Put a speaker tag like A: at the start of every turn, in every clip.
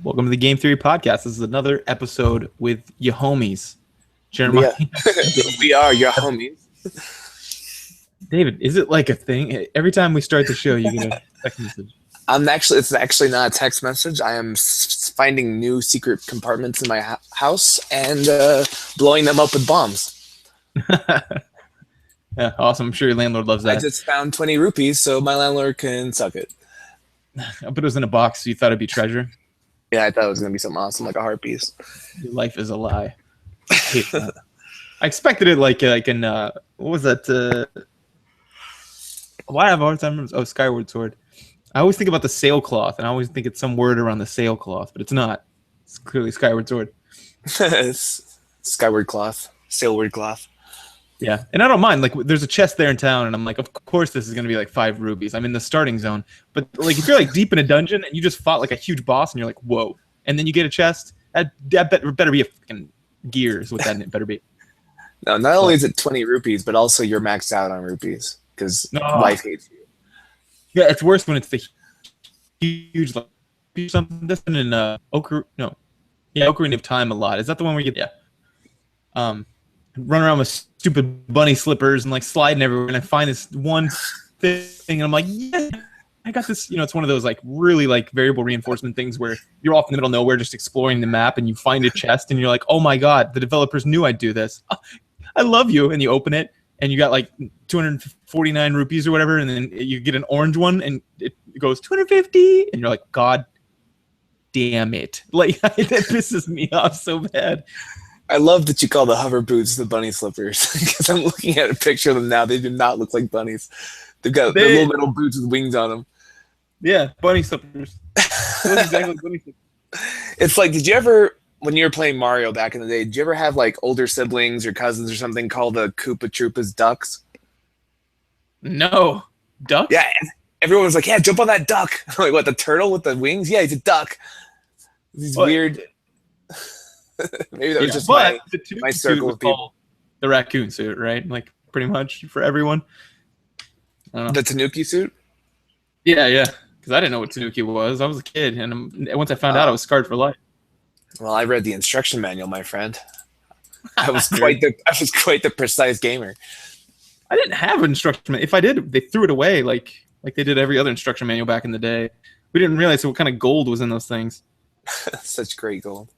A: Welcome to the Game Theory Podcast. This is another episode with your homies. Jeremiah.
B: We are your homies.
A: David, is it like a thing? Every time we start the show, you get a text message.
B: It's actually not a text message. I am finding new secret compartments in my house and blowing them up with bombs.
A: Yeah, awesome. I'm sure your landlord loves that.
B: I just found 20 rupees, so my landlord can suck it.
A: But it was in a box, so you thought it'd be treasure.
B: Yeah, I thought it was going to be something awesome, like a heart piece.
A: Your life is a lie. I hate that. I expected it like in, what was that? Why I have a hard time remembering? Oh, Skyward Sword. I always think about the sailcloth, and I always think it's some word around the sailcloth, but it's not. It's clearly Skyward Sword.
B: It's Skyward Cloth. Sailward Cloth.
A: Yeah, and I don't mind. Like, there's a chest there in town, and I'm like, of course this is going to be like 5 rubies. I'm in the starting zone. But like, if you're like deep in a dungeon and you just fought like a huge boss, and you're like, whoa, and then you get a chest, that better be a fucking gear is what that better be.
B: No, not only is it 20 rupees, but also you're maxed out on rupees because life hates you.
A: Yeah, it's worse when it's the huge like something. This one in Ocarina of Time a lot. Is that the one where you get run around with stupid bunny slippers and like sliding everywhere, and I find this one thing, and I'm like, yeah, I got this. You know, it's one of those like really like variable reinforcement things where you're off in the middle of nowhere just exploring the map, and you find a chest, and you're like, oh my god, the developers knew I'd do this. I love you, and you open it, and you got like 249 rupees or whatever, and then you get an orange one, and it goes 250, and you're like, god damn it, like that pisses me off so bad.
B: I love that you call the hover boots the bunny slippers because I'm looking at a picture of them now. They do not look like bunnies. They've got their little metal boots with wings on them.
A: Yeah, bunny slippers. Those exactly bunny slippers.
B: It's like, did you ever, when you were playing Mario back in the day, did you ever have like older siblings or cousins or something called the Koopa Troopas ducks?
A: No. Ducks?
B: Yeah, everyone was like, yeah, jump on that duck. I'm like, what, the turtle with the wings? Yeah, he's a duck. These weird... Maybe that was just my circle of people.
A: The raccoon suit, right? Like pretty much for everyone. I don't know.
B: The Tanuki suit?
A: Yeah. Because I didn't know what Tanuki was. I was a kid, and once I found out, I was scarred for life.
B: Well, I read the instruction manual, my friend. I was quite the precise gamer.
A: I didn't have an instruction manual. If I did, they threw it away like they did every other instruction manual back in the day. We didn't realize what kind of gold was in those things.
B: Such great gold.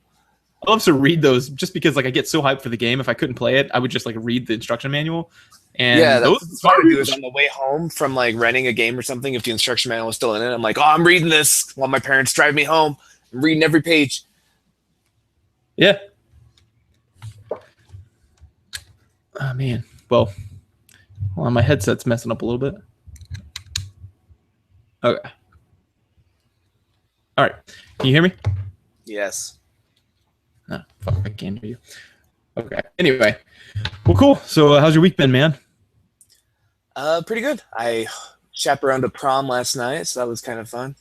A: I love to read those just because like I get so hyped for the game. If I couldn't play it, I would just like read the instruction manual. And
B: yeah, that's what I do is on the way home from like renting a game or something. If the instruction manual was still in it, I'm like, oh, I'm reading this while my parents drive me home. I'm reading every page.
A: Yeah. Oh man. Well, my headset's messing up a little bit. Okay. All right. Can you hear me?
B: Yes.
A: No, fuck, I can't hear you. Okay. Anyway, well, cool. So, how's your week been, man?
B: Pretty good. I chaperoned a prom last night, so that was kind of fun.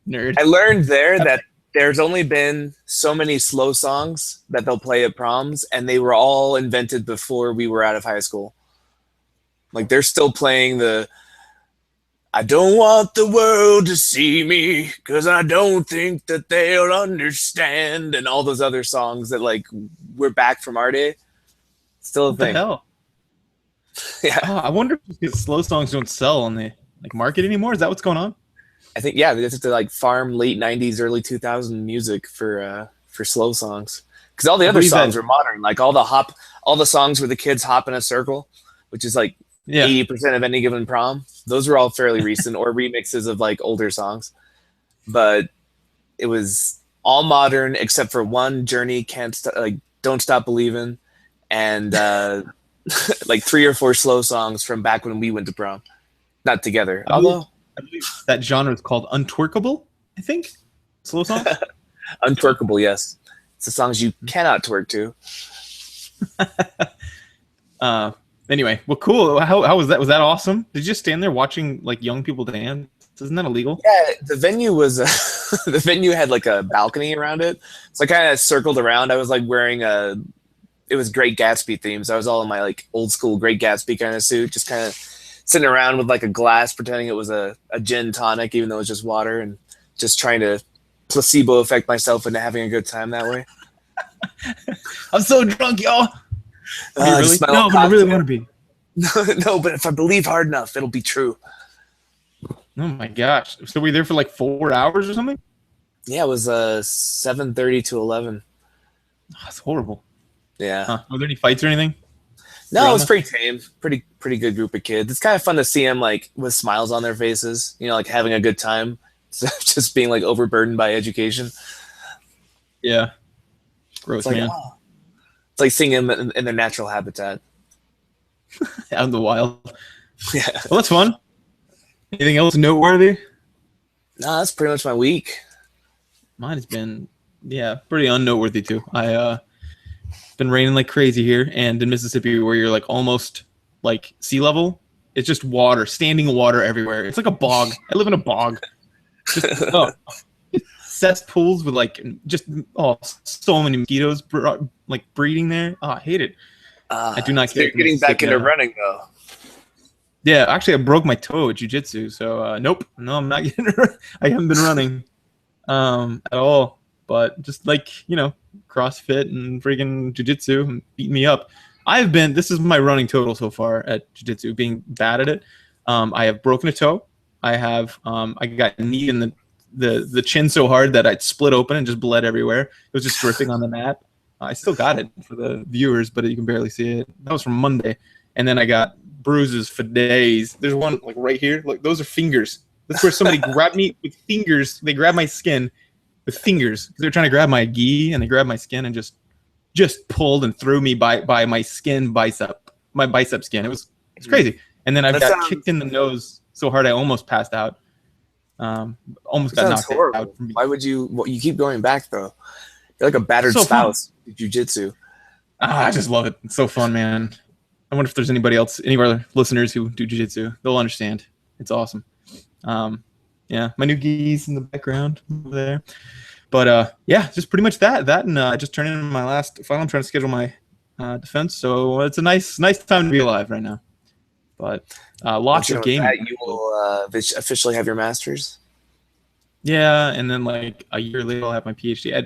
A: Nerd.
B: I learned there that there's only been so many slow songs that they'll play at proms, and they were all invented before we were out of high school. Like, they're still playing the I don't want the world to see me because I don't think that they'll understand, and all those other songs that like we're back from our day. Still a thing.
A: What the hell?
B: Yeah.
A: Oh, I wonder if slow songs don't sell on the like market anymore. Is that what's going on?
B: I think they just have to like farm late '90s, early 2000 music for slow songs because all the other songs were modern. Like all the songs where the kids hop in a circle, which is like 80% of any given prom. Those were all fairly recent or remixes of like older songs, but it was all modern except for one Journey Don't Stop Believin', and like 3 or 4 slow songs from back when we went to prom, not together.
A: I believe that genre is called untwerkable. I think slow songs.
B: Untwerkable, yes. It's the songs you cannot twerk to.
A: Anyway, well, cool. How was that? Was that awesome? Did you just stand there watching like young people dance? Isn't that illegal?
B: Yeah, the venue was the venue had like a balcony around it, so I kind of circled around. I was like wearing it was Great Gatsby themes. I was all in my like old school Great Gatsby kind of suit, just kind of sitting around with like a glass, pretending it was a gin tonic, even though it was just water, and just trying to placebo effect myself into having a good time that way.
A: I'm so drunk, y'all. Are you really? No, but I really want to be.
B: No, but if I believe hard enough, it'll be true.
A: Oh my gosh! So we were there for like 4 hours or something?
B: Yeah, it was 7:30 to 11.
A: Oh, that's horrible.
B: Yeah.
A: Huh. Were there any fights or anything?
B: No, drama? It was pretty tame. Pretty good group of kids. It's kind of fun to see them like with smiles on their faces, you know, like having a good time, just being like overburdened by education.
A: Yeah. Gross, man.
B: Oh. It's like seeing them in their natural habitat.
A: Out in the wild.
B: Yeah.
A: Well, that's fun. Anything else noteworthy?
B: No, that's pretty much my week.
A: Mine has been, pretty unnoteworthy too. Been raining like crazy here, and in Mississippi, where you're like almost like sea level, it's just water, standing water everywhere. It's like a bog. I live in a bog. Just cesspools with like so many mosquitoes like breeding there. Oh, I hate it. I do not care.
B: Getting back into running though.
A: Yeah, actually, I broke my toe at jiu-jitsu, so nope, no, I'm not getting. I haven't been running at all, but just like CrossFit and freaking jiu-jitsu beating me up. This is my running total so far at jiu-jitsu, being bad at it. I have broken a toe. I got knee in the chin so hard that I split open and just bled everywhere. It was just dripping on the mat. I still got it for the viewers, but you can barely see it. That was from Monday. And then I got bruises for days. There's one like right here. Like those are fingers. That's where somebody grabbed me with fingers. They grabbed my skin with fingers. They're trying to grab my gi, and they grabbed my skin and just pulled and threw me by my skin bicep, my bicep skin. It's crazy. And then I got kicked in the nose so hard I almost passed out. Almost got knocked out.
B: Why would you? Well, you keep going back though. You're like a battered spouse. Jiu-jitsu.
A: I just love it. It's so fun, man. I wonder if there's any of our listeners who do jiu-jitsu. They'll understand. It's awesome. My new gi's in the background over there. But just pretty much that. And I just turned in my last final. I'm trying to schedule my defense, so it's a nice time to be alive right now. But lots of gaming.
B: You will officially have your master's.
A: Yeah, and then like a year later I'll have my PhD. I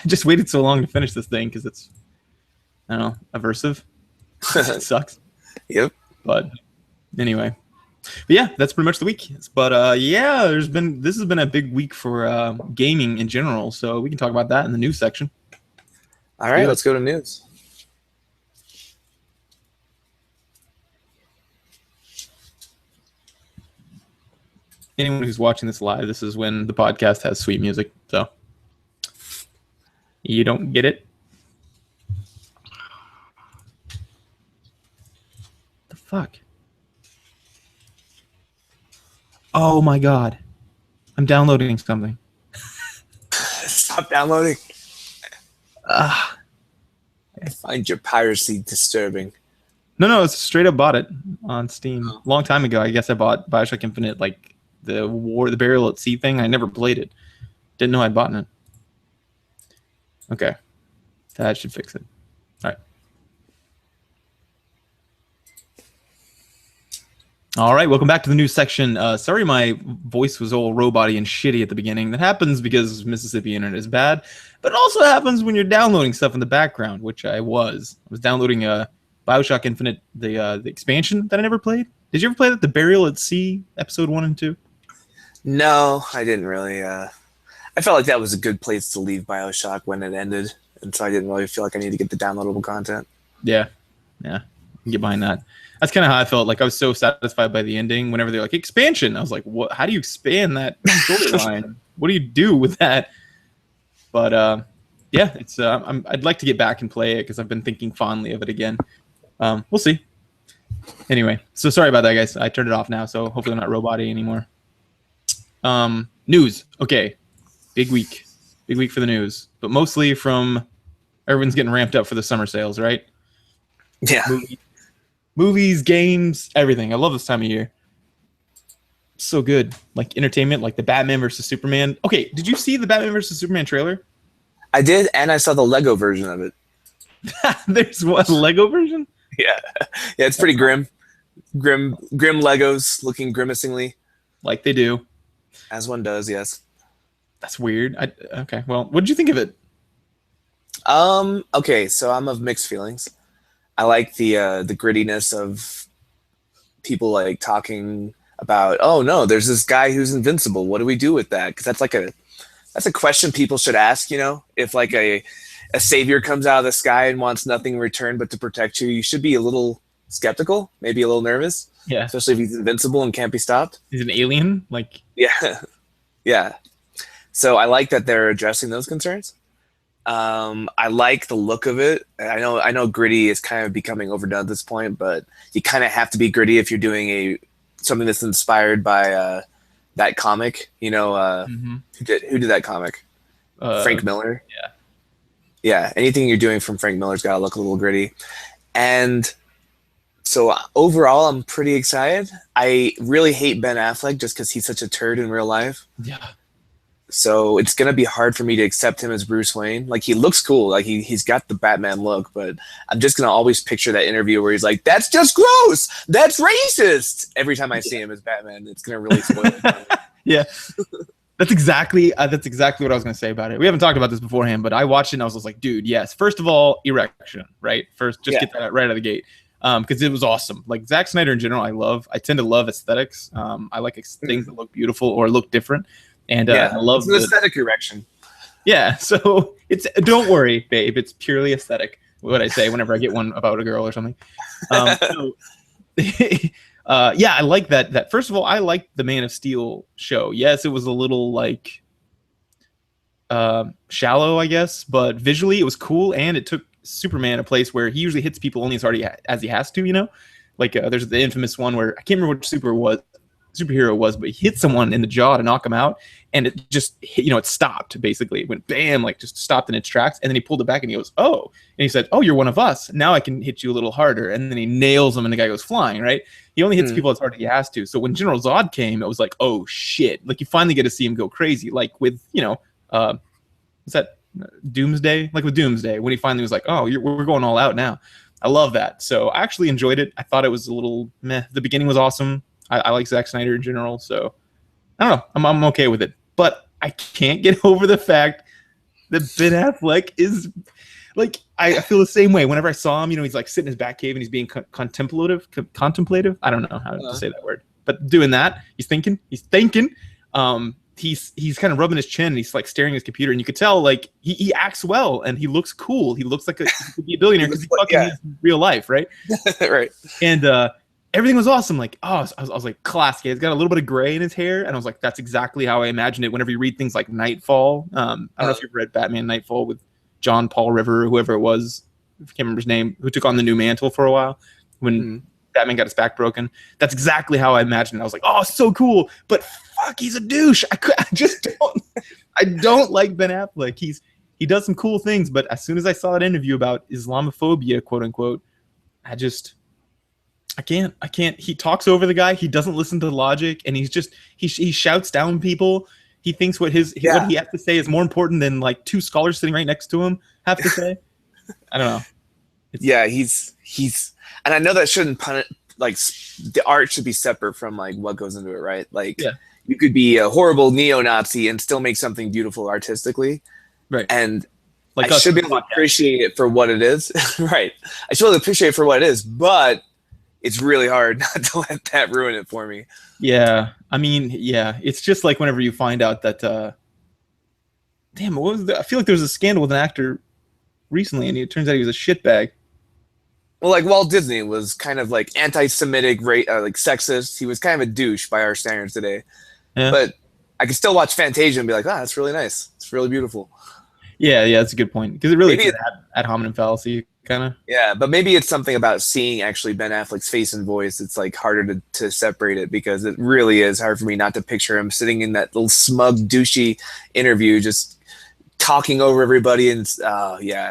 A: just waited so long to finish this thing because it's, I don't know, aversive. It sucks.
B: Yep.
A: But anyway, that's pretty much the week. But this has been a big week for gaming in general. So we can talk about that in the news section.
B: All right, let's go to news.
A: Anyone who's watching this live, this is when the podcast has sweet music. So you don't get it. The fuck? Oh my god. I'm downloading something.
B: Stop downloading. I find your piracy disturbing.
A: No, it's straight up bought it on Steam. A long time ago. I guess I bought BioShock Infinite, like the Burial at Sea thing. I never played it. Didn't know I'd bought it. Okay. That should fix it. All right. All right, welcome back to the news section. Sorry my voice was all robot-y and shitty at the beginning. That happens because Mississippi internet is bad, but it also happens when you're downloading stuff in the background, which I was. I was downloading BioShock Infinite, the expansion that I never played. Did you ever play that, the Burial at Sea, episode 1 and 2?
B: No, I didn't really. I felt like that was a good place to leave BioShock when it ended, and so I didn't really feel like I needed to get the downloadable content.
A: Yeah, I can get behind that. That's kind of how I felt. Like I was so satisfied by the ending. Whenever they're like expansion, I was like, "What? How do you expand that storyline? What do you do with that?" But it's. I'd like to get back and play it because I've been thinking fondly of it again. We'll see. Anyway, so sorry about that, guys. I turned it off now, so hopefully I'm not robot-y anymore. News. Okay, big week for the news, but mostly from everyone's getting ramped up for the summer sales, right?
B: Yeah.
A: Movies, games, everything. I love this time of year. So good. Like entertainment, like the Batman versus Superman. Okay, did you see the Batman versus Superman trailer?
B: I did, and I saw the Lego version of it.
A: There's what, Lego version?
B: Yeah, it's pretty grim. Grim Legos looking grimacingly.
A: Like they do.
B: As one does, yes.
A: That's weird. Okay. Well, what did you think of it?
B: Okay, so I'm of mixed feelings. I like the grittiness of people like talking about, oh no, there's this guy who's invincible. What do we do with that? Because that's a question people should ask. You know, if like a savior comes out of the sky and wants nothing in return but to protect you, you should be a little skeptical, maybe a little nervous,
A: Yeah.
B: especially if he's invincible and can't be stopped.
A: He's an alien. Like,
B: Yeah, yeah. So I like that they're addressing those concerns. I like the look of it. I know gritty is kind of becoming overdone at this point, but you kind of have to be gritty if you're doing something that's inspired by that comic. You know, who did that comic? Frank Miller.
A: Yeah.
B: Yeah. Anything you're doing from Frank Miller's got to look a little gritty. And so overall, I'm pretty excited. I really hate Ben Affleck just because he's such a turd in real life.
A: Yeah.
B: So it's gonna be hard for me to accept him as Bruce Wayne. Like he looks cool, like he's got the Batman look, but I'm just gonna always picture that interview where he's like, "That's just gross. That's racist." Every time I see him as Batman, it's gonna really spoil it.
A: Yeah, that's exactly what I was gonna say about it. We haven't talked about this beforehand, but I watched it and I was just like, "Dude, yes." First of all, erection, right? First, just get that right out of the gate, because it was awesome. Like Zack Snyder in general, I tend to love aesthetics. I like things that look beautiful or look different. And I love
B: the aesthetic erection.
A: Yeah, so don't worry, babe. It's purely aesthetic. What I say whenever I get one about a girl or something. Yeah, I like that. First of all, I liked the Man of Steel show. Yes, it was a little like shallow, I guess, but visually it was cool, and it took Superman a place where he usually hits people only as he has to. You know, like there's the infamous one where I can't remember which superhero was, but he hit someone in the jaw to knock him out, and it just hit, it stopped basically. It went bam, like just stopped in its tracks, and then he pulled it back and he goes, "Oh," and he said, "Oh, you're one of us. Now I can hit you a little harder." And then he nails him, and the guy goes flying. Right? He only hits people as hard as he has to. So when General Zod came, it was like, oh shit! Like you finally get to see him go crazy, like with what's that Doomsday? Like with Doomsday, when he finally was like, "Oh, we're going all out now." I love that. So I actually enjoyed it. I thought it was a little meh. The beginning was awesome. I like Zack Snyder in general, so I don't know. I'm okay with it, but I can't get over the fact that Ben Affleck is like, I feel the same way whenever I saw him. He's like sitting in his back cave and he's being contemplative. I don't know how to say that word, but doing that, he's thinking. He's kind of rubbing his chin and he's like staring at his computer, and you could tell like he acts well and he looks cool. He looks like he could be a billionaire because he fucking is in real life, right?
B: Right.
A: And everything was awesome. Like, I was like, classic. It's got a little bit of gray in his hair, and I was like, that's exactly how I imagined it. Whenever you read things like Nightfall, I don't know if you've read Batman Nightfall with John Paul River, or whoever it was, I can't remember his name, who took on the new mantle for a while when Batman got his back broken. That's exactly how I imagined it. I was like, oh, so cool, but fuck, he's a douche. I don't like Ben Affleck. He does some cool things, but as soon as I saw that interview about Islamophobia, quote unquote, I can't. He talks over the guy. He doesn't listen to logic, and he shouts down people. He thinks what he has to say is more important than like two scholars sitting right next to him have to say. I don't know. He's and I know that shouldn't like the art should be separate from like what goes into it, right? Like you could be a horrible neo-Nazi and still make something beautiful artistically, right? And like I should be able to appreciate it for what it is, right? I should be able to appreciate it for what it is, but it's really hard not to let that ruin it for me. Yeah. I mean, yeah. It's just like whenever you find out that, damn, what was I feel like there was a scandal with an actor recently, and it turns out he was a shitbag. Well, like Walt Disney was kind of like anti-Semitic, like sexist. He was kind of a douche by our standards today. Yeah. But I could still watch Fantasia and be like, that's really nice. It's really beautiful. Yeah, that's a good point. Because it really is ad hominem fallacy. Kind of. Yeah, but maybe it's something about seeing actually Ben Affleck's face and voice. It's like harder to separate it, because it really is hard for me not to picture him sitting in that little smug, douchey interview, just talking over everybody. And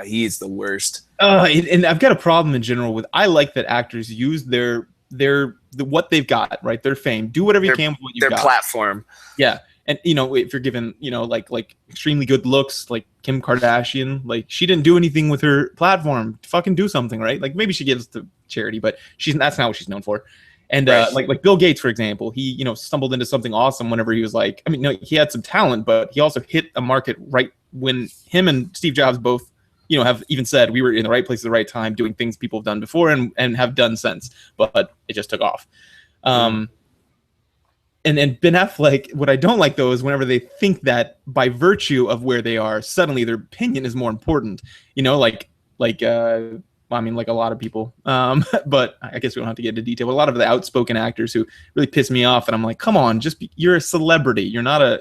A: he's the worst. And I've got a problem in general with. I like that actors use their what they've got, right? Their fame. Do whatever you can with what you've got. Their platform. Yeah. And if you're given like extremely good looks, like Kim Kardashian, like she didn't do anything with her platform. Fucking do something, right? Like maybe she gives to charity, but that's not what she's known for. And like Bill Gates, for example, he stumbled into something awesome whenever he was like, I mean, no, he had some talent, but he also hit a market right when him and Steve Jobs both, have even said we were in the right place at the right time, doing things people have done before and have done since, but it just took off. And Ben Affleck, what I don't like though is whenever they think that by virtue of where they are, suddenly their opinion is more important. I mean, like a lot of people, but I guess we don't have to get into detail. But a lot of the outspoken actors who really piss me off, and I'm like, come on, you're a celebrity. You're not a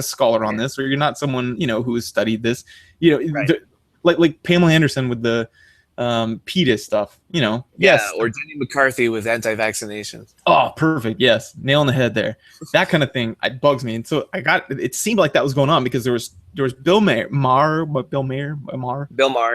A: scholar on this, or you're not someone who has studied this. Right. Like Pamela Anderson with the PETA stuff. Yes,
B: or Jenny McCarthy with anti-vaccinations.
A: Oh, perfect. Yes, nail on the head there. That kind of thing bugs me, and so it seemed like that was going on because there was Bill Maher,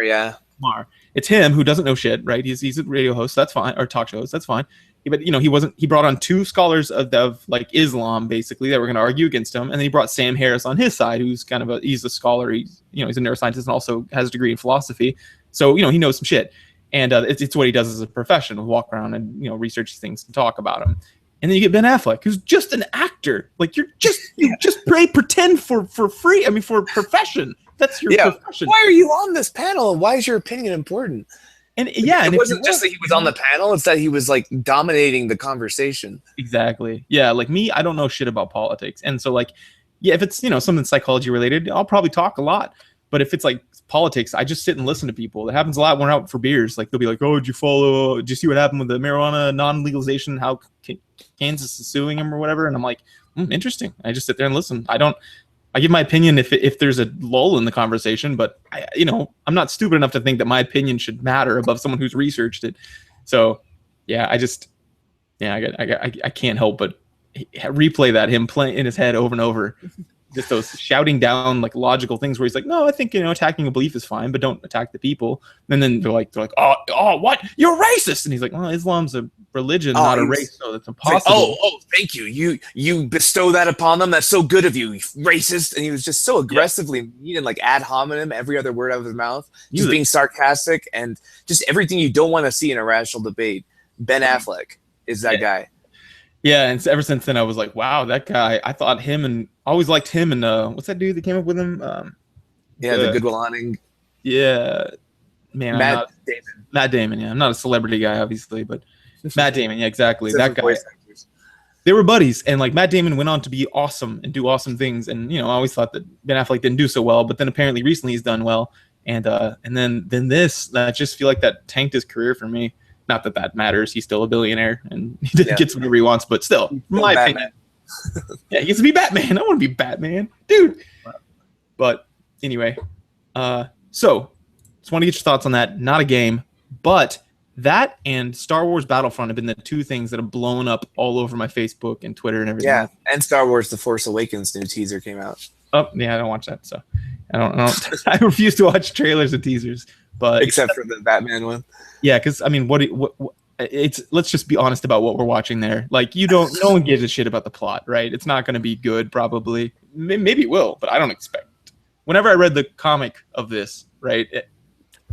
A: yeah. Maher. It's him who doesn't know shit, right? He's a radio host, that's fine, or talk show host, that's fine. But he brought on two scholars of like Islam basically that were going to argue against him, and then he brought Sam Harris on his side, who's kind of he's a scholar, he's a neuroscientist and also has a degree in philosophy, so he knows some shit, and it's what he does as a profession, walk around and research things and talk about them. And then you get Ben Affleck, who's just an actor. Like you just pretend for free. I mean, for a profession. That's your profession.
B: Why are you on this panel? Why is your opinion important?
A: And
B: it wasn't just that he was on the panel; it's that he was like dominating the conversation.
A: Exactly. Yeah. Like me, I don't know shit about politics, and so like, if it's something psychology related, I'll probably talk a lot. But if it's like politics, I just sit and listen to people. That happens a lot when we're out for beers. Like they'll be like, "Oh, did you see what happened with the marijuana non-legalization? How Kansas is suing him or whatever?" And I'm like, interesting. I just sit there and listen. I give my opinion if there's a lull in the conversation, but I'm not stupid enough to think that my opinion should matter above someone who's researched it. So yeah, I can't help but replay that, him playing in his head over and over. Just those shouting down like logical things where he's like, no, I think attacking a belief is fine, but don't attack the people. And then they're like, oh, what? You're racist. And he's like, well, Islam's a religion, not a race, so that's impossible.
B: Like, thank you. You bestow that upon them. That's so good of you, racist. And he was just so aggressively mean and like ad hominem, every other word out of his mouth, just being sarcastic and just everything you don't want to see in a rational debate. Ben Affleck is that guy.
A: Yeah, and ever since then I was like, wow, that guy. I thought always liked him and what's that dude that came up with him?
B: The Good Will Hunting.
A: Yeah, man, Matt Damon. Yeah, I'm not a celebrity guy, obviously, but Matt Damon. Yeah, exactly. That guy. They were buddies, and like Matt Damon went on to be awesome and do awesome things. And I always thought that Ben Affleck didn't do so well, but then apparently recently he's done well. And then this, I just feel like that tanked his career for me. Not that matters. He's still a billionaire and he gets whatever he wants, but still, my opinion. Yeah, he gets to be Batman. I want to be Batman, dude. But anyway, so just want to get your thoughts on that. Not a game, but that and Star Wars Battlefront have been the two things that have blown up all over my Facebook and Twitter and everything.
B: Yeah, and Star Wars: The Force Awakens new teaser came out.
A: Oh yeah, I don't watch that, so I don't. I refuse to watch trailers and teasers, but
B: except for the Batman one.
A: Yeah, because I mean, what it's let's just be honest about what we're watching there. Like, no one gives a shit about the plot, right? It's not going to be good, probably. Maybe it will, but I don't expect. Whenever I read the comic of this, right,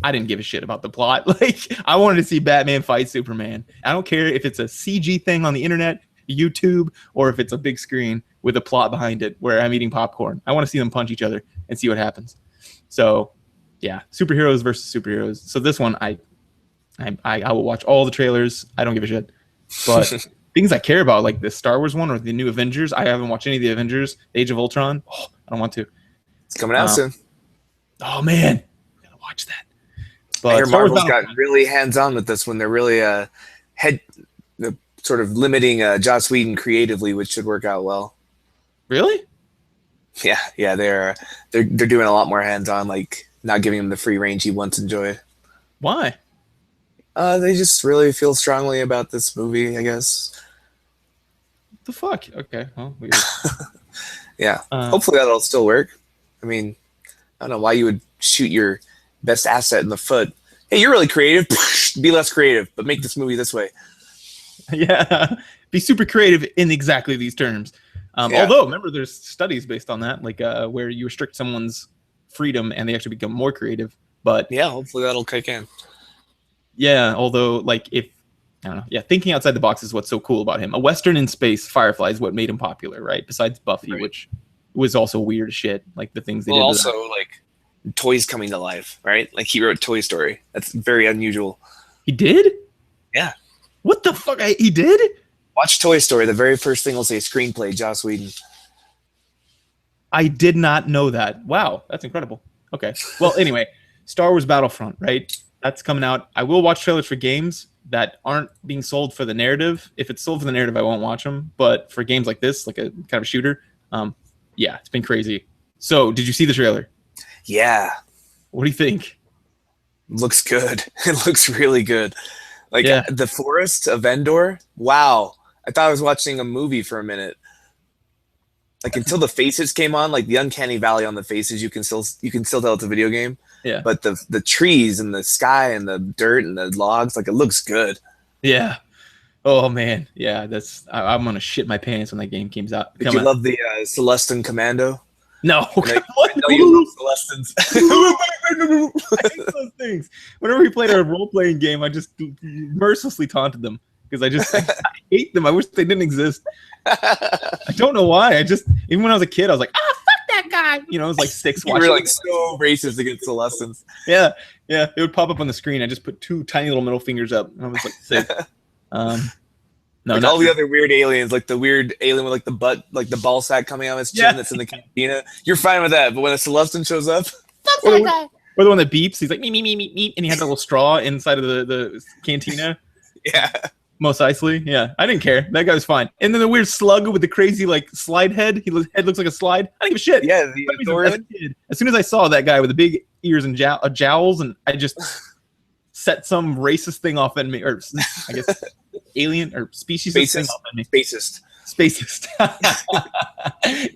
A: I didn't give a shit about the plot. Like, I wanted to see Batman fight Superman. I don't care if it's a CG thing on the internet, YouTube, or if it's a big screen with a plot behind it where I'm eating popcorn. I want to see them punch each other and see what happens. So, yeah, superheroes versus superheroes. So this one, I will watch all the trailers. I don't give a shit. But things I care about, like the Star Wars one or the new Avengers, I haven't watched any of the Avengers. Age of Ultron, I don't want to.
B: It's coming out soon.
A: Oh, man. I gotta watch that. But
B: I hear Marvel's got really hands-on with this one. They're really sort of limiting Joss Whedon creatively, which should work out well.
A: Really?
B: Yeah, they're doing a lot more hands-on, like not giving him the free range he once enjoyed.
A: Why?
B: They just really feel strongly about this movie, I guess.
A: The fuck? Okay, well, weird.
B: Yeah, hopefully that'll still work. I mean, I don't know why you would shoot your best asset in the foot. Hey, you're really creative. Be less creative, but make this movie this way.
A: Yeah, be super creative in exactly these terms. Although, remember, there's studies based on that, like where you restrict someone's freedom and they actually become more creative. But
B: yeah, hopefully that'll kick in.
A: Yeah, although, like, if I don't know. Yeah, thinking outside the box is what's so cool about him. A Western in space, Firefly is what made him popular, right? Besides Buffy, which was also weird as shit. Like the things they did.
B: Also, like toys coming to life, right? Like he wrote Toy Story. That's very unusual.
A: He did?
B: Yeah.
A: What the fuck? He did?
B: Watch Toy Story. The very first thing will say screenplay, Joss Whedon.
A: I did not know that. Wow, that's incredible. Okay. Well, anyway, Star Wars Battlefront, right? That's coming out. I will watch trailers for games that aren't being sold for the narrative. If it's sold for the narrative, I won't watch them. But for games like this, like a kind of a shooter, yeah, it's been crazy. So, did you see the trailer?
B: Yeah.
A: What do you think?
B: Looks good. It looks really good. Like the forest of Endor. Wow. I thought I was watching a movie for a minute. Like until the faces came on, like the uncanny valley on the faces, you can still tell it's a video game.
A: Yeah.
B: But the trees and the sky and the dirt and the logs, like it looks good.
A: Yeah. Oh man. Yeah. I'm gonna shit my pants when that game comes out.
B: Did you love the Celestin Commando?
A: No.
B: I know you love Celestins.
A: I hate those things. Whenever we played a role-playing game, I just mercilessly taunted them because I hate them. I wish they didn't exist. I don't know why. Even when I was a kid, I was like, fuck that guy. You know, I was like 6.
B: You were like so racist against Celestins.
A: Yeah. It would pop up on the screen. I just put 2 tiny little middle fingers up. And I was like 6. No,
B: like all the other weird aliens, like the weird alien with like the butt, like the ball sack coming out of his chin that's in the cantina. You're fine with that, but when a Celestin shows up,
A: fuck that guy. Or the one that beeps, he's like me, and he has a little straw inside of the cantina.
B: Yeah.
A: Mos Eisley, yeah, I didn't care. That guy was fine. And then the weird slug with the crazy like slide head. Head looks like a slide. I didn't give a shit.
B: Yeah, the
A: as soon as I saw that guy with the big ears and jowls, and I just set some racist thing off in me, or I guess alien or species thing off in me. Spacist.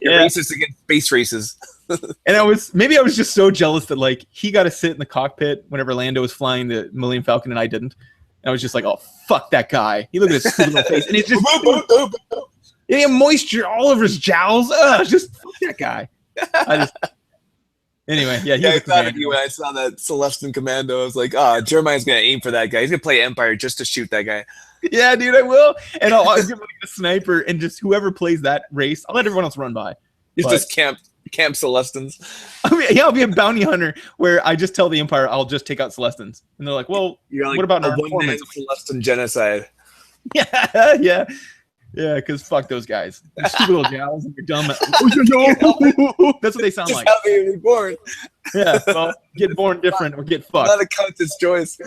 B: You're racist against space races.
A: And I was just so jealous that like he got to sit in the cockpit whenever Lando was flying the Millennium Falcon and I didn't. And I was just like, oh, fuck that guy. He looked at his stupid little face. And it's just he had moisture all over his jowls. Just fuck that guy. Anyway, yeah.
B: I thought of you when I saw that Celestin Commando. I was like, Jeremiah's going to aim for that guy. He's going to play Empire just to shoot that guy.
A: Yeah, dude, I will. And I'll give like a sniper and just whoever plays that race, I'll let everyone else run by.
B: It's just Camp Celestins.
A: I mean, yeah, I'll be a bounty hunter where I just tell the Empire I'll just take out Celestins. And they're like, well,
B: like,
A: what about our
B: one-man Celestin genocide?
A: Yeah, because fuck those guys. They're stupid little gals and you're dumb. That's what they sound
B: just
A: like.
B: How they were born.
A: Yeah, well, get born different or get fucked.
B: Not a conscious choice.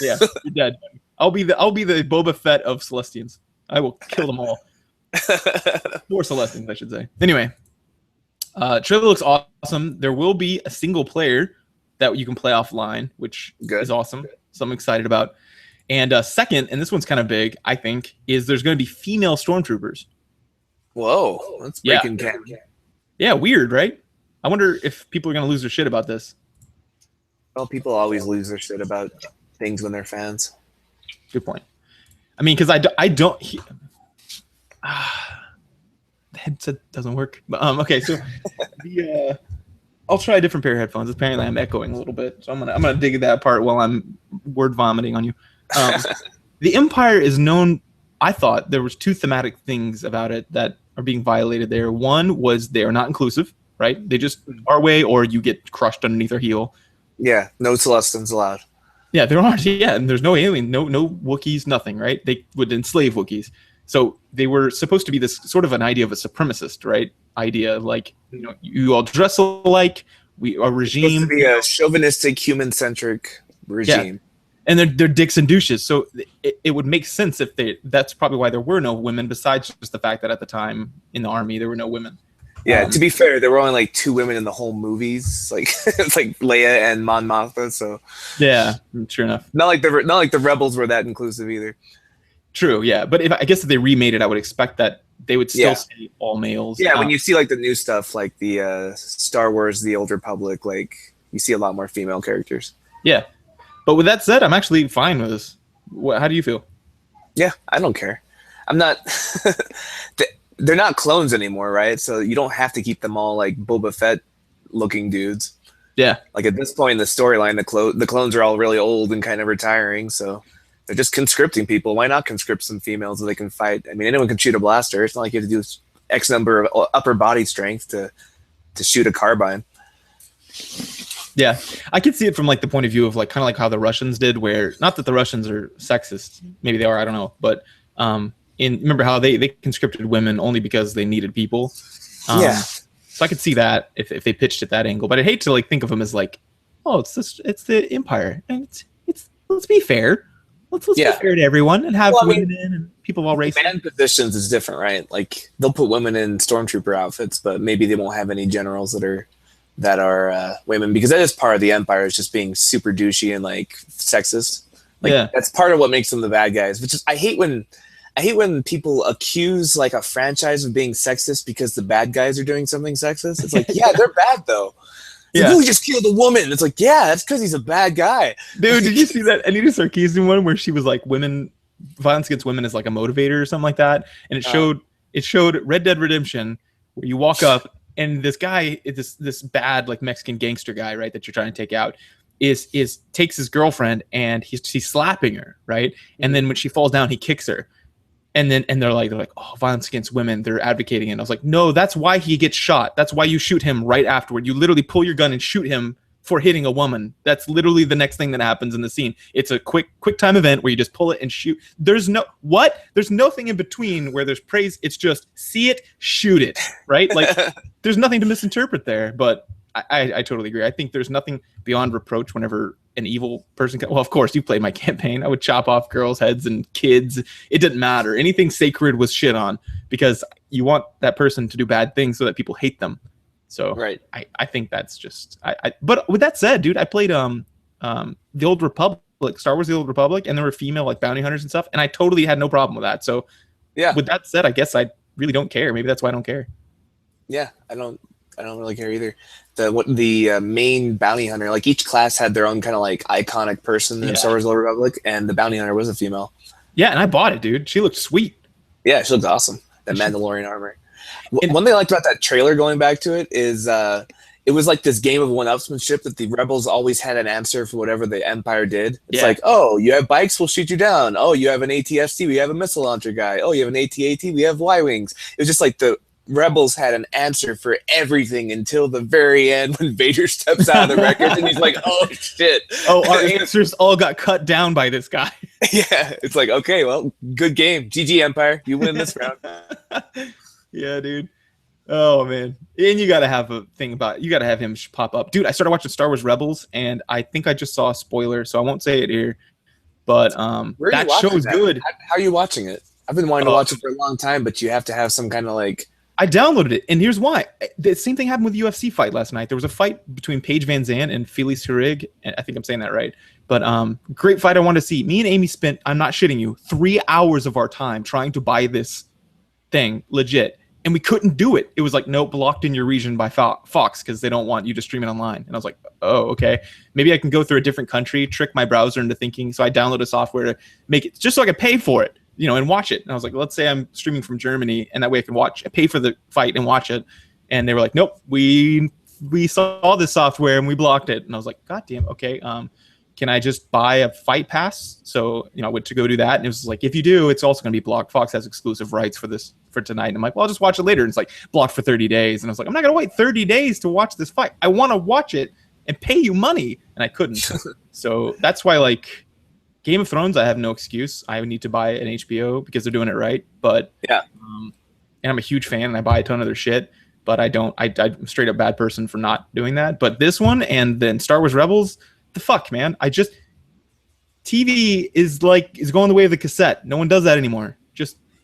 A: Yeah, you're dead. I'll be the Boba Fett of Celestians. I will kill them all. Or Celestians, I should say. Anyway, trailer looks awesome. There will be a single player that you can play offline, which is awesome. So I'm excited about. And second, and this one's kind of big, I think, is there's going to be female stormtroopers.
B: Whoa, that's breaking canon.
A: Yeah, weird, right? I wonder if people are going to lose their shit about this.
B: Well, people always lose their shit about things when they're fans.
A: Good point. I mean, because I don't. The headset doesn't work. But, okay, so I'll try a different pair of headphones. Apparently, I'm echoing a little bit, so I'm gonna dig that part while I'm word vomiting on you. The Empire is known. I thought there was 2 thematic things about it that are being violated there. One was they are not inclusive, right? They just our way, or you get crushed underneath their heel.
B: Yeah, no Celestins allowed.
A: Yeah, there aren't. Yeah, and there's no alien, no Wookiees, nothing, right? They would enslave Wookiees. So they were supposed to be this sort of an idea of a supremacist, right? Idea like, you all dress alike. A regime.
B: It's supposed to be a chauvinistic, human-centric regime.
A: Yeah. And they're dicks and douches. So it would make sense if that's probably why there were no women, besides just the fact that at the time in the army there were no women.
B: Yeah, to be fair, there were only like 2 women in the whole movies. Like it's like Leia and Mon Mothma. So
A: yeah, sure enough.
B: Not like the rebels were that inclusive either.
A: True, yeah, but I guess if they remade it, I would expect that they would still say all males.
B: Yeah, when you see like the new stuff, like the Star Wars: The Old Republic, like you see a lot more female characters.
A: Yeah, but with that said, I'm actually fine with this. How do you feel?
B: Yeah, I don't care. I'm not. They're not clones anymore, right? So you don't have to keep them all like Boba Fett looking dudes.
A: Yeah.
B: Like at this point in the storyline, the clones are all really old and kind of retiring. So They're just conscripting people. Why not conscript some females so they can fight? I mean, anyone can shoot a blaster. It's not like you have to do X number of upper body strength to shoot a carbine.
A: Yeah, I could see it from like the point of view of like kind of like how the Russians did, where not that the Russians are sexist, maybe they are, I don't know, but remember how they conscripted women only because they needed people.
B: Yeah.
A: So I could see that if they pitched it that angle, but I hate to like think of them as like, oh, it's the empire, and it's let's be fair, let's be fair to everyone and have women in and people of all races.
B: Man positions is different, right? Like they'll put women in stormtrooper outfits, but maybe they won't have any generals that are women, because that is part of the empire, is just being super douchey and like sexist. Like that's part of what makes them the bad guys. Which is I hate when people accuse like a franchise of being sexist because the bad guys are doing something sexist. It's like, yeah, they're bad though. Yeah. Like, oh, he just killed a woman. It's like, yeah, that's because he's a bad guy.
A: Dude, did you see that Anita Sarkeesian one where she was like, violence against women is like a motivator or something like that? And it showed Red Dead Redemption, where you walk up and this guy, this bad like Mexican gangster guy, right, that you're trying to take out, is takes his girlfriend and he's slapping her, right? And then when she falls down, he kicks her. And they're like, oh, violence against women, they're advocating it. And I was like, no, that's why he gets shot. That's why you shoot him right afterward. You literally pull your gun and shoot him for hitting a woman. That's literally the next thing that happens in the scene. It's a quick time event where you just pull it and shoot. There's nothing in between where there's praise. It's just see it, shoot it, right? Like there's nothing to misinterpret there. But I totally agree. I think there's nothing beyond reproach whenever an evil person well, of course, you played my campaign. I would chop off girls' heads and kids. It didn't matter. Anything sacred was shit on, because you want that person to do bad things so that people hate them. So
B: right.
A: I think that's just but with that said, dude, I played the Old Republic, Star Wars The Old Republic, and there were female like bounty hunters and stuff, and I totally had no problem with that. So yeah, with that said, I guess I really don't care. Maybe that's why I don't care.
B: Yeah, I don't really care either. The main bounty hunter, like each class had their own kind of like iconic person in Star Wars The Old Republic, and the bounty hunter was a female.
A: Yeah, and I bought it, dude. She looked sweet.
B: Yeah, she looked awesome. That Mandalorian armor. One thing I liked about that trailer, going back to it, is it was like this game of one-upsmanship that the rebels always had an answer for whatever the Empire did. It's like, oh, you have bikes, we'll shoot you down. Oh, you have an ATST, we have a missile launcher guy. Oh, you have an AT-AT, we have Y-Wings. It was just like the rebels had an answer for everything until the very end when Vader steps out of the records and he's like, oh, shit.
A: Oh, our answers all got cut down by this guy.
B: Yeah, it's like, okay, well, good game. GG, Empire. You win this round.
A: Yeah, dude. Oh, man. And you got to have a thing about you got to have him pop up. Dude, I started watching Star Wars Rebels, and I think I just saw a spoiler, so I won't say it here. But that show is good.
B: How are you watching it? I've been wanting to watch it for a long time, but you have to have some kind of like...
A: I downloaded it, and here's why. The same thing happened with the UFC fight last night. There was a fight between Paige Van Zandt and Felice Herrig. I think I'm saying that right. But great fight I wanted to see. Me and Amy spent, I'm not shitting you, 3 hours of our time trying to buy this thing, legit. And we couldn't do it. It was like, nope, blocked in your region by Fox because they don't want you to stream it online. And I was like, oh, okay. Maybe I can go through a different country, trick my browser into thinking. So I downloaded software to make it just so I could pay for it, and watch it. And I was like, let's say I'm streaming from Germany, and that way I can pay for the fight and watch it. And they were like, nope, we saw this software and we blocked it. And I was like, God damn, okay. Can I just buy a fight pass? So, I went to go do that. And it was like, if you do, it's also going to be blocked. Fox has exclusive rights for tonight. And I'm like, well, I'll just watch it later. And it's like blocked for 30 days. And I was like, I'm not going to wait 30 days to watch this fight. I want to watch it and pay you money. And I couldn't. So that's why, like, Game of Thrones, I have no excuse. I need to buy an HBO because they're doing it right. But
B: yeah,
A: and I'm a huge fan and I buy a ton of their shit. But I'm a straight up bad person for not doing that. But this one and then Star Wars Rebels, the fuck, man. TV is going the way of the cassette. No one does that anymore.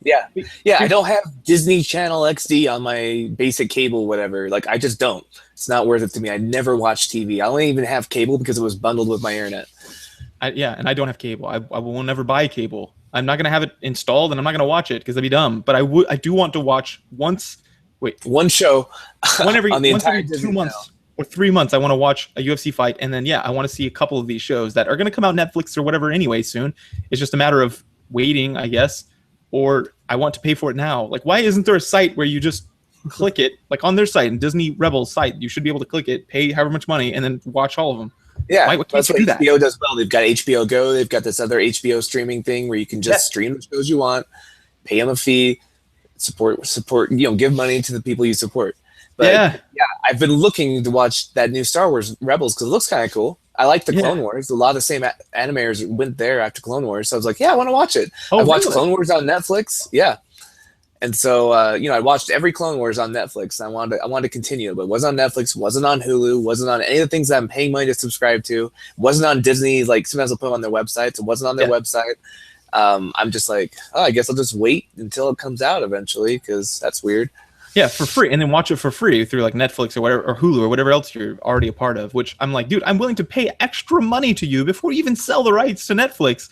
B: Yeah. I don't have Disney Channel XD on my basic cable, whatever. Like, I just don't. It's not worth it to me. I never watch TV. I only even have cable because it was bundled with my internet.
A: And I don't have cable. I will never buy cable. I'm not gonna have it installed, and I'm not gonna watch it because that'd be dumb. But I do want to watch one
B: show
A: every
B: 2
A: months. Or 3 months, I want to watch a UFC fight, and then I want to see a couple of these shows that are going to come out Netflix or whatever anyway soon. It's just a matter of waiting, I guess, or I want to pay for it now. Like, why isn't there a site where you just click it, like on their site and Disney Rebels site? You should be able to click it, pay however much money, and then watch all of them.
B: Yeah,
A: why can't
B: that's
A: you
B: what
A: do that?
B: HBO does well. They've got HBO Go. They've got this other HBO streaming thing where you can just stream the shows you want, pay them a fee, support. Give money to the people you support. But
A: Yeah,
B: yeah, I've been looking to watch that new Star Wars Rebels because it looks kind of cool. I like the
A: yeah.
B: Clone Wars. A lot of the same animators went there after Clone Wars, so I was like, yeah, I want to watch it.
A: Oh,
B: I watched
A: really?
B: Clone Wars on Netflix. Yeah, and so I watched every Clone Wars on Netflix. And I wanted to continue, but it wasn't on Netflix, wasn't on Hulu, wasn't on any of the things that I'm paying money to subscribe to. Wasn't on Disney. Like sometimes they'll put them on their websites. It wasn't on their website. I'm just like, oh, I guess I'll just wait until it comes out eventually because that's weird.
A: Yeah, for free, and then watch it for free through like Netflix or whatever, or Hulu or whatever else you're already a part of. Which I'm like, dude, I'm willing to pay extra money to you before you even sell the rights to Netflix,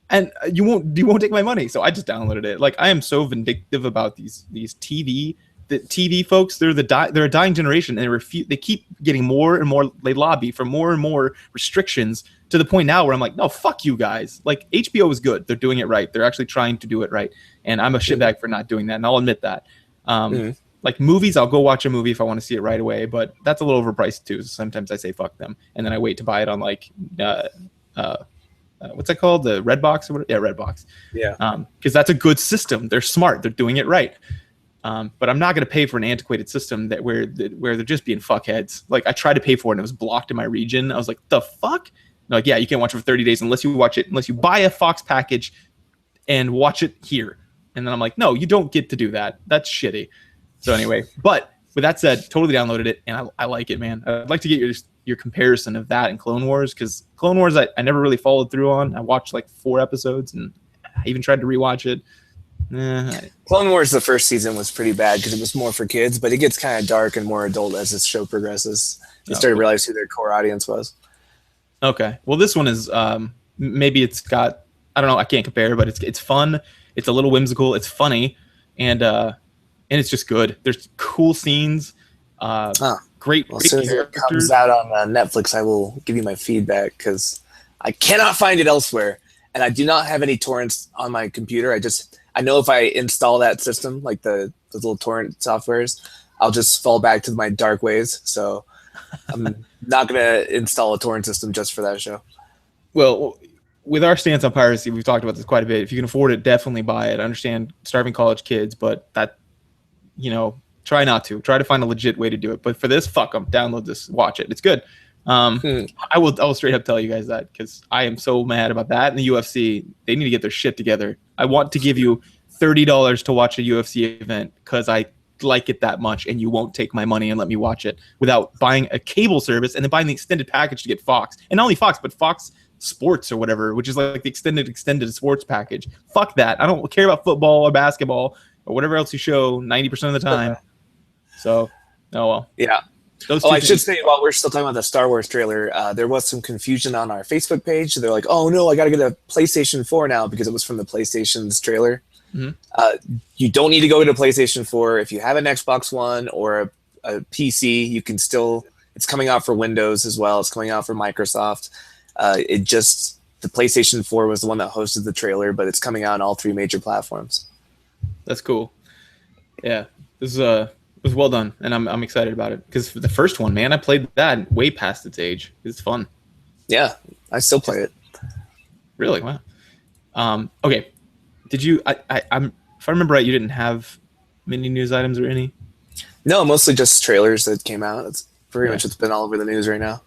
A: and you won't take my money. So I just downloaded it. Like I am so vindictive about these TV folks. They're a dying generation, and they keep getting more and more. They lobby for more and more restrictions to the point now where I'm like, no, fuck you guys. Like HBO is good. They're doing it right. They're actually trying to do it right, and I'm a shitbag for not doing that, and I'll admit that. Like movies, I'll go watch a movie if I want to see it right away, but that's a little overpriced too. So sometimes I say fuck them, and then I wait to buy it on like what's that called? The Redbox or whatever? Yeah, Redbox.
B: Yeah.
A: Because that's a good system. They're smart. They're doing it right. But I'm not going to pay for an antiquated system where they're just being fuckheads. Like I tried to pay for it and it was blocked in my region. I was like, the fuck? They're like, yeah, you can't watch it for 30 days unless you buy a Fox package and watch it here. And then I'm like, no, you don't get to do that. That's shitty. So anyway, but with that said, totally downloaded it and I like it, man. I'd like to get your comparison of that and Clone Wars, because Clone Wars I never really followed through on. I watched like 4 episodes and I even tried to rewatch it.
B: Clone Wars, the first season was pretty bad because it was more for kids, but it gets kind of dark and more adult as this show progresses. You start to realize who their core audience was.
A: Okay. Well, this one is maybe it's got, I don't know, I can't compare, but it's fun. It's a little whimsical. It's funny, and it's just good. There's cool scenes. Great.
B: Well, as soon as it comes out on Netflix, I will give you my feedback because I cannot find it elsewhere, and I do not have any torrents on my computer. I know if I install that system, like the little torrent softwares, I'll just fall back to my dark ways. So I'm not gonna install a torrent system just for that show.
A: Well, with our stance on piracy, we've talked about this quite a bit. If you can afford it, definitely buy it. I understand starving college kids, but that, try not to. Try to find a legit way to do it. But for this, fuck them. Download this. Watch it. It's good. I will straight up tell you guys that because I am so mad about that. And the UFC, they need to get their shit together. I want to give you $30 to watch a UFC event because I like it that much, and you won't take my money and let me watch it without buying a cable service and then buying the extended package to get Fox. And not only Fox, but Fox Sports or whatever, which is like the extended sports package. Fuck that. I don't care about football or basketball or whatever else you show 90% of the time. So, oh well.
B: Yeah. I should say, while we're still talking about the Star Wars trailer, there was some confusion on our Facebook page. They're like, oh no, I got to get a PlayStation 4 now because it was from the PlayStation's trailer. Mm-hmm. You don't need to go to PlayStation 4. If you have an Xbox One or a PC, you can still, it's coming out for Windows as well. It's coming out for Microsoft. The PlayStation 4 was the one that hosted the trailer, but it's coming out on all 3 major platforms.
A: That's cool. Yeah, this was well done, and I'm excited about it because the first one, man, I played that way past its age. It's fun.
B: Yeah, I still play it.
A: Really? Wow. Okay. Did you? I'm if I remember right, you didn't have many news items or any?
B: No, mostly just trailers that came out. It's pretty much it's been all over the news right now.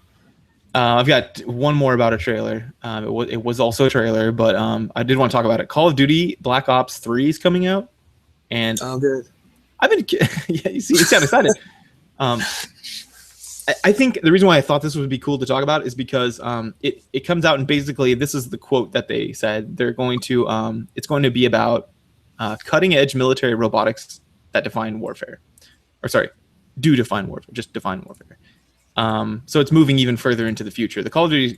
A: I've got one more about a trailer. It was also a trailer, but I did want to talk about it. Call of Duty Black Ops 3 is coming out, and
B: oh, good.
A: I've been yeah. You see, you sound excited. I think the reason why I thought this would be cool to talk about is because it comes out and basically this is the quote that they said they're going to it's going to be about cutting edge military robotics that define warfare, or sorry, do define warfare, just define warfare. So it's moving even further into the future. The Call of Duty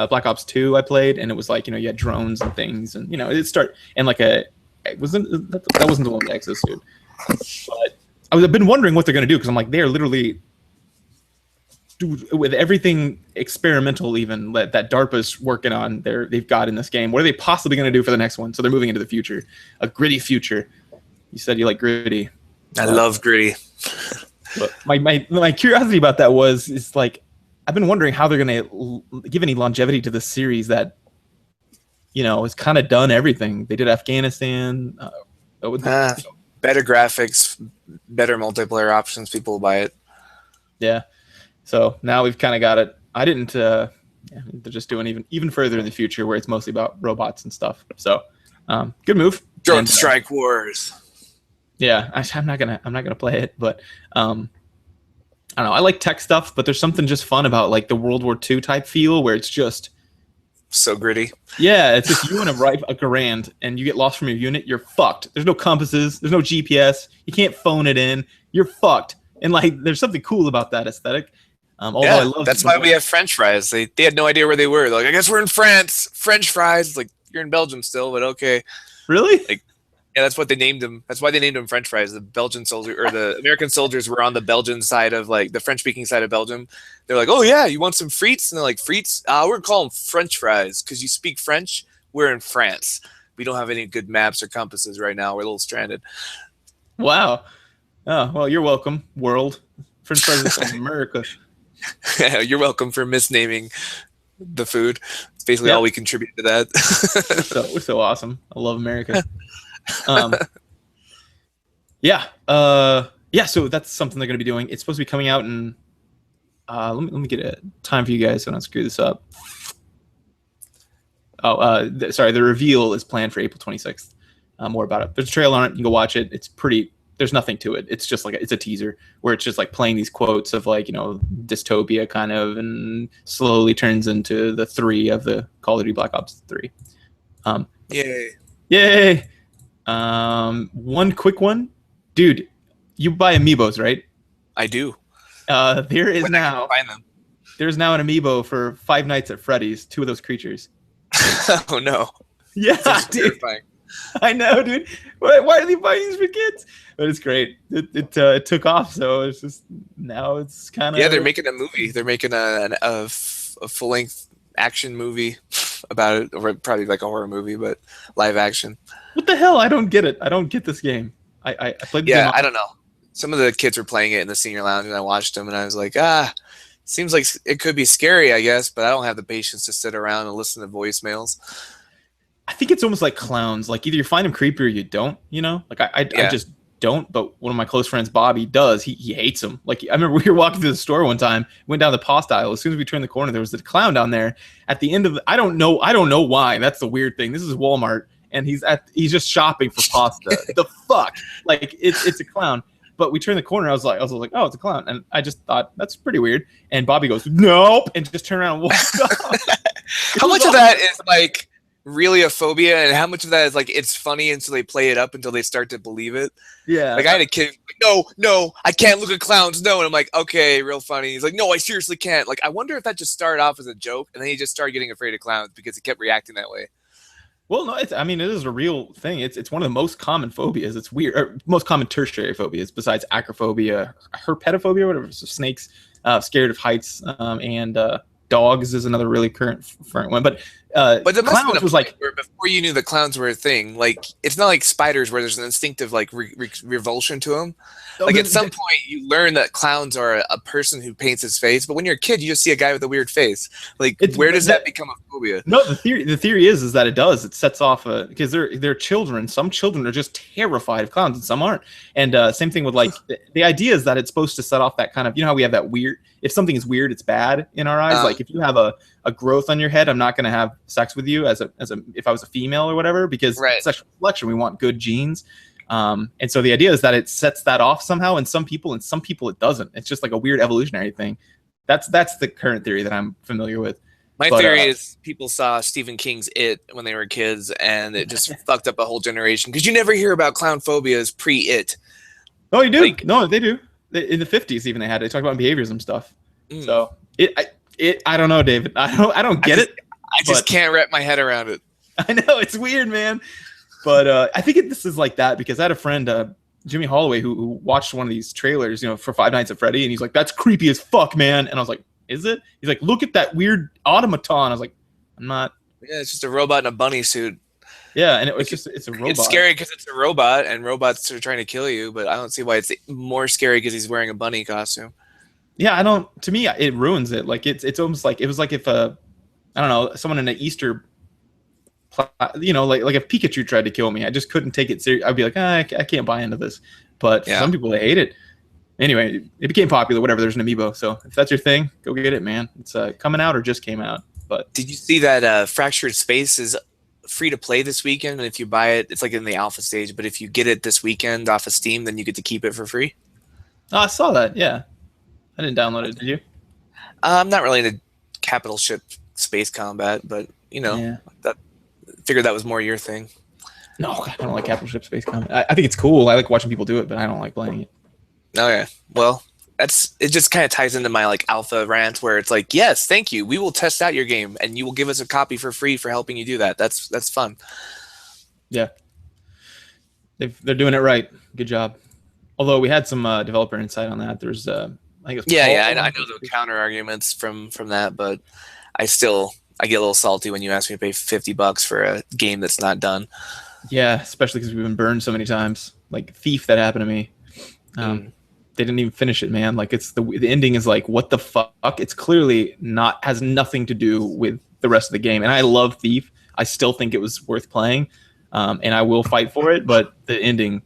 A: Black Ops 2 I played, and it was like, you had drones and things, and and like that wasn't the one with exosuit. But I've been wondering what they're going to do because I'm like, they're literally with everything experimental, even that DARPA's working on. They've got in this game. What are they possibly going to do for the next one? So they're moving into the future, a gritty future. You said you like gritty.
B: I love gritty.
A: But my curiosity about that is like, I've been wondering how they're going to give any longevity to this series that, has kind of done everything. They did Afghanistan.
B: Better graphics, better multiplayer options. People will buy it.
A: Yeah. So now we've kind of got it. I didn't. They're just doing even further in the future where it's mostly about robots and stuff. So, good move.
B: Drone Strike Wars.
A: Yeah, I'm not gonna play it, but I don't know. I like tech stuff, but there's something just fun about like the World War II type feel where it's just
B: so gritty.
A: Yeah, it's just you and a Garand, and you get lost from your unit, you're fucked. There's no compasses, there's no GPS, you can't phone it in, you're fucked. And like, there's something cool about that aesthetic. Although I love
B: that's why we have French fries. They had no idea where they were. They're like, I guess we're in France. French fries. It's like, you're in Belgium still, but okay.
A: Really?
B: Like, yeah, that's what they named them. That's why they named them French fries. The Belgian soldier or the American soldiers were on the Belgian side of like the French-speaking side of Belgium. They're like, oh yeah, you want some frites? And they're like, frites? We're calling them French fries because you speak French. We're in France. We don't have any good maps or compasses right now. We're a little stranded.
A: Wow. Oh well, you're welcome, world. French fries is America.
B: You're welcome for misnaming the food. It's basically all we contribute to that.
A: We're so awesome. I love America. So that's something they're going to be doing. It's supposed to be coming out in let me get a time for you guys so I don't screw this up. The reveal is planned for April 26th. More about it. There's a trailer on it. You can go watch it. It's pretty. There's nothing to it. It's just like it's a teaser where it's just like playing these quotes of like, dystopia kind of, and slowly turns into the 3 of the Call of Duty Black Ops 3. Yay! One quick one, dude. You buy amiibos, right?
B: I do.
A: There's now an amiibo for Five Nights at Freddy's. 2 of those creatures.
B: Oh no!
A: Yeah, dude. Terrifying. I know, dude. Why are they buying these for kids? But it's great. It took off, so it's just now it's kind of
B: they're making a movie. They're making a full length action movie about it, or probably like a horror movie, but live action.
A: What the hell? I don't get it. I don't get this game. I played the game.
B: I don't know. Some of the kids were playing it in the senior lounge, and I watched them, and I was like, seems like it could be scary, I guess, but I don't have the patience to sit around and listen to voicemails.
A: I think it's almost like clowns. Like either you find them creepy or you don't. Like I just don't. But one of my close friends, Bobby, does. He hates them. Like I remember we were walking through the store one time, went down the pasta aisle. As soon as we turned the corner, there was a clown down there. At the end of I don't know why. That's the weird thing. This is Walmart, and he's just shopping for pasta. The fuck, like it's a clown. But we turned the corner. I was like, oh, it's a clown, and I just thought that's pretty weird. And Bobby goes, nope, and just turned around and walked off.
B: How much of that is like really a phobia, and how much of that is like it's funny until they play it up until they start to believe it?
A: Yeah.
B: Like I had a kid like, no, I can't look at clowns. No, and I'm like, okay, real funny. He's like, no, I seriously can't. Like I wonder if that just started off as a joke, and then he just started getting afraid of clowns because he kept reacting that way.
A: Well, no, it is a real thing. It's one of the most common phobias. It's weird, or most common tertiary phobias besides acrophobia, herpetophobia, whatever. So snakes, scared of heights, and dogs is another really current one. But
B: the
A: clowns was like
B: before you knew that clowns were a thing. Like it's not like spiders where there's an instinctive like revulsion to them. Like at some point you learn that clowns are a person who paints his face, but when you're a kid you just see a guy with a weird face. Like where does that become a phobia?
A: No, the theory is that it does. It sets off because they're children. Some children are just terrified of clowns and some aren't. And same thing with like the idea is that it's supposed to set off that kind of, how we have that weird, if something is weird it's bad in our eyes. Like if you have a growth on your head, I'm not going to have sex with you as a if I was a female or whatever, because sexual selection, we want good genes. And so the idea is that it sets that off somehow in some people it doesn't. It's just like a weird evolutionary thing. That's the current theory that I'm familiar with.
B: My theory is people saw Stephen King's It when they were kids, and it just fucked up a whole generation. Because you never hear about clown phobias pre-It.
A: Oh, you do? No, they do. In the 50s, even they talk about behaviorism stuff. So I don't know, David. I don't get it.
B: I just can't wrap my head around it.
A: I know it's weird, man. But I think this is like that because I had a friend, Jimmy Holloway, who watched one of these trailers, for Five Nights at Freddy, and he's like, "That's creepy as fuck, man." And I was like, "Is it?" He's like, "Look at that weird automaton." I was like, "I'm not."
B: Yeah, it's just a robot in a bunny suit.
A: Yeah, and it's a robot.
B: It's scary because it's a robot, and robots are trying to kill you. But I don't see why it's more scary because he's wearing a bunny costume.
A: Yeah, I don't. To me, it ruins it. Like it's almost like it was like if I don't know, someone in an Easter, like if Pikachu tried to kill me, I just couldn't take it serious. I'd be like, I can't buy into this. But
B: Yeah.
A: some people they hate it. Anyway, it became popular. Whatever. There's an amiibo, so if that's your thing, go get it, man. It's coming out or just came out. But
B: Did you see that Fractured Space is free to play this weekend? And if you buy it, it's like in the alpha stage. But if you get it this weekend off of Steam, then you get to keep it for free.
A: oh, I saw that. Yeah, I didn't download it. Did you?
B: I'm not really into capital ship space combat, but
A: Yeah.
B: that figured that was more your thing.
A: No, I don't like capital ship space combat. I think it's cool. I like watching people do it, but I don't like playing it.
B: Okay, well, it just kind of ties into my like alpha rant where it's like, yes, thank you, we will test out your game and you will give us a copy for free for helping you do that. That's fun.
A: Yeah, they're doing it right. Good job. Although we had some developer insight on that. There's I think it's
B: I know the counter arguments from that, but I get a little salty when you ask me to pay $50 for a game that's not done.
A: Yeah, especially because we've been burned so many times. Like Thief, that happened to me. They didn't even finish it, man. Like it's the ending is like, what the fuck? It's clearly has nothing to do with the rest of the game. And I love Thief. I still think it was worth playing, and I will fight for it. But the ending,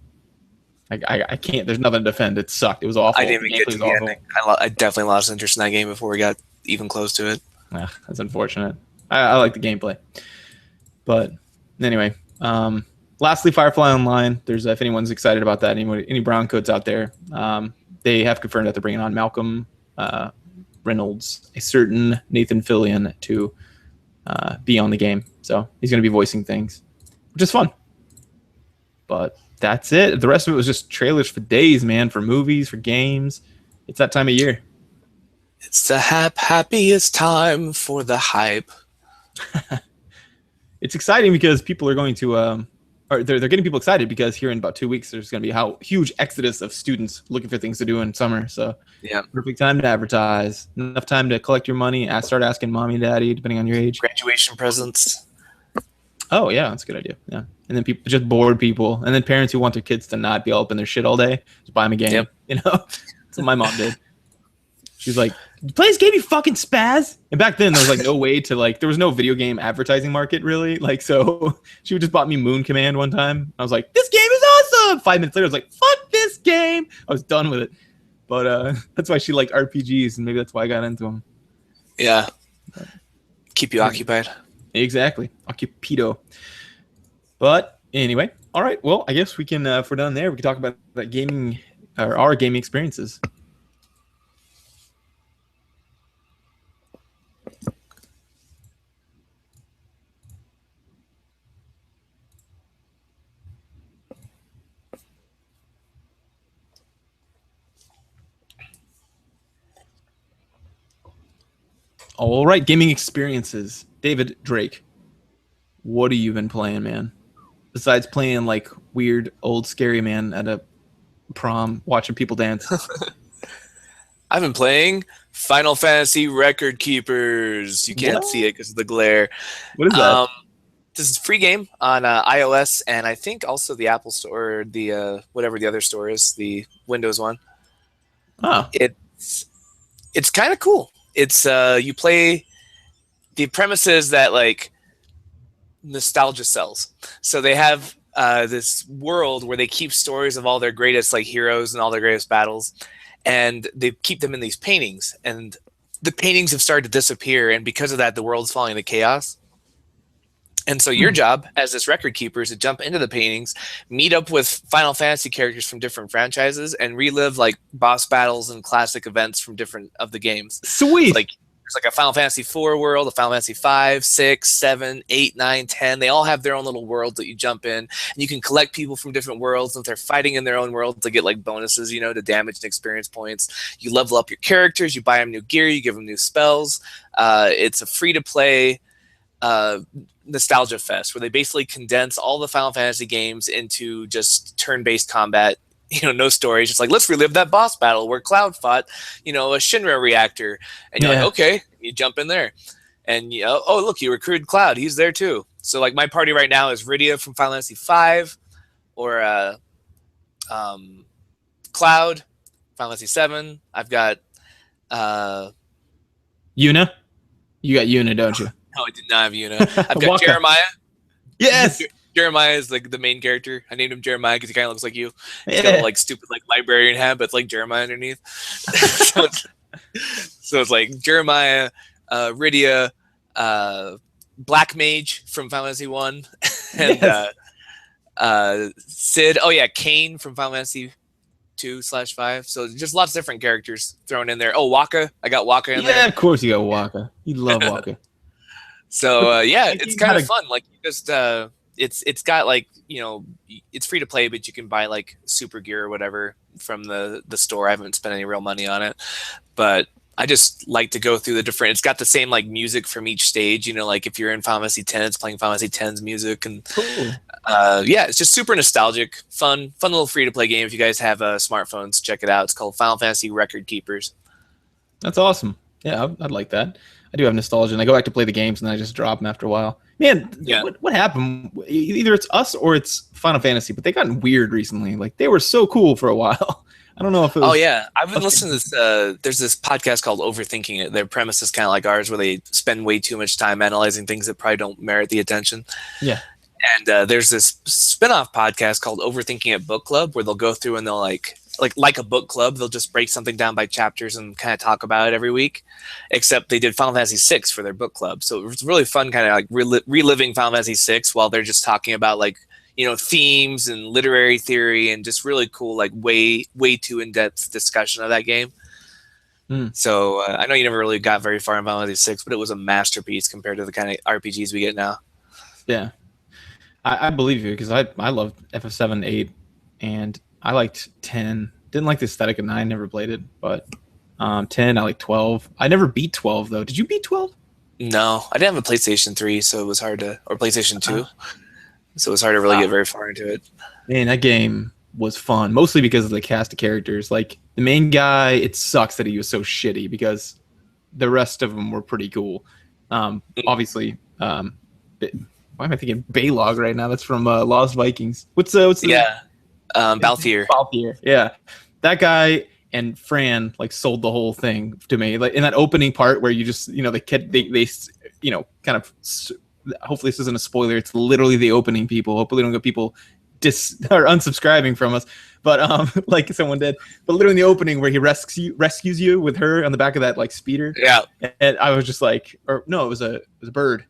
A: I can't. There's nothing to defend. It sucked. It was awful.
B: I didn't even get to the ending. I definitely lost interest in that game before we got even close to it.
A: Yeah, that's unfortunate. I like the gameplay. But anyway, lastly, Firefly Online. There's if anyone's excited about that, any brown coats out there, they have confirmed that they're bringing on Malcolm Reynolds, a certain Nathan Fillion, to be on the game. So he's going to be voicing things, which is fun. But that's it. The rest of it was just trailers for days, man, for movies, for games. It's that time of year.
B: It's the happiest time for the hype.
A: It's exciting because people are going to, or they're getting people excited because here in about 2 weeks, there's going to be a huge exodus of students looking for things to do in summer. So
B: yeah,
A: perfect time to advertise. Enough time to collect your money. Start asking mommy and daddy, depending on your age.
B: Graduation presents.
A: Oh yeah, that's a good idea. Yeah, and then people just bored people, and then parents who want their kids to not be all up in their shit all day, just buy them a game.
B: Yep.
A: That's what my mom did. She's like, "You play this game, you fucking spaz." And back then, there was like no way to there was no video game advertising market really. So she would just bought me Moon Command one time. I was like, "This game is awesome." 5 minutes later, I was like, "Fuck this game." I was done with it. But that's why she liked RPGs, and maybe that's why I got into them.
B: Yeah, keep you occupied.
A: Exactly, occupido. But anyway, all right. Well, I guess we can, if we're done there, we can talk about that gaming or our gaming experiences. All right, gaming experiences. David Drake, what have you been playing, man? Besides playing like weird old scary man at a prom, watching people dance.
B: I've been playing Final Fantasy Record Keepers. You can't see it because of the glare.
A: What is that?
B: This is a free game on iOS and I think also the Apple Store, or the whatever the other store is, the Windows one.
A: Oh,
B: it's kind of cool. It's you play. The premise is that like nostalgia sells. So they have this world where they keep stories of all their greatest like heroes and all their greatest battles, and they keep them in these paintings. And the paintings have started to disappear, and because of that, the world's falling into chaos. And so your job as this record keeper is to jump into the paintings, meet up with Final Fantasy characters from different franchises, and relive like boss battles and classic events from different of the games.
A: Sweet.
B: So, like there's like a Final Fantasy 4 world, a Final Fantasy 5, 6, 7, 8, 9, 10. They all have their own little world that you jump in, and you can collect people from different worlds. And if they're fighting in their own world to get like bonuses, to damage and experience points. You level up your characters, you buy them new gear, you give them new spells. It's a free to play nostalgia fest where they basically condense all the Final Fantasy games into just turn-based combat. No stories, just like, let's relive that boss battle where Cloud fought, a Shinra reactor. And you're like, okay, you jump in there. And, oh, look, you recruited Cloud. He's there too. So, like, my party right now is Rydia from Final Fantasy 5 or Cloud, Final Fantasy 7. I've got
A: Yuna? You got Yuna, don't you?
B: No, I did not have Yuna. I've got
A: Waka.
B: Jeremiah.
A: Yes.
B: Jeremiah is like the main character. I named him Jeremiah because he kind of looks like you. He's got
A: Yeah.
B: a like stupid like librarian hat, but it's like Jeremiah underneath. so it's like Jeremiah, Rydia, Black Mage from Final Fantasy 1, and
A: Yes.
B: Sid. Oh yeah, Kane from Final Fantasy 2/5. So just lots of different characters thrown in there. Oh, Waka. I got Waka in there.
A: Yeah, of course you got Waka. You love Waka.
B: So yeah,
A: That
B: it's
A: game
B: kind
A: had
B: of fun. Like you just it's got like, you know, it's free to play, but you can buy like super gear or whatever from the store. I haven't spent any real money on it, but I just like to go through the different. It's got the same like music from each stage. You know, like if you're in Final Fantasy 10, it's playing Final Fantasy 10's music, and
A: Cool.
B: yeah, it's just super nostalgic, fun little free to play game. If you guys have smartphones, check it out. It's called Final Fantasy Record Keepers.
A: That's awesome. Yeah, I'd like that. I do have nostalgia, and I go back to play the games, and then I just drop them after a while. Man,
B: Yeah.
A: what happened? Either it's us or it's Final Fantasy, but they gotten weird recently. Like, they were so cool for a while. I don't know if it was...
B: Oh yeah, I've been listening to this. There's this podcast called Overthinking It. Their premise is kind of like ours, where they spend way too much time analyzing things that probably don't merit the attention.
A: Yeah.
B: And there's this spin-off podcast called Overthinking It Book Club, where they'll go through and they'll like a book club. They'll just break something down by chapters and kind of talk about it every week. Except they did Final Fantasy 6 for their book club, so it was really fun, kind of like reliving Final Fantasy 6 while they're just talking about like, you know, themes and literary theory and just really cool, like way too in-depth discussion of that game. So I know you never really got very far in Final Fantasy 6, but it was a masterpiece compared to the kind of RPGs we get now.
A: Yeah. I believe you, because I loved FF7, 8, and I liked 10. Didn't like the aesthetic of 9, never played it, but 10, I like 12. I never beat 12, though. Did you beat 12?
B: No, I didn't have a PlayStation 3, so it was hard to, or PlayStation 2, so it was hard to really get very far into it.
A: Man, that game was fun, mostly because of the cast of characters. Like, the main guy, it sucks that he was so shitty, because the rest of them were pretty cool. Obviously, why am I thinking Balog right now? That's from Lost Vikings. What's the
B: Balthier.
A: Balthier. Yeah, that guy and Fran like sold the whole thing to me. Like in that opening part where you just, you know, the kid they you know, kind of. Hopefully this isn't a spoiler. It's literally the opening. People hopefully we don't get people or unsubscribing from us. But like someone did. But literally in the opening where he rescues you with her on the back of that like speeder.
B: Yeah.
A: And I was just like, or no, it was a bird.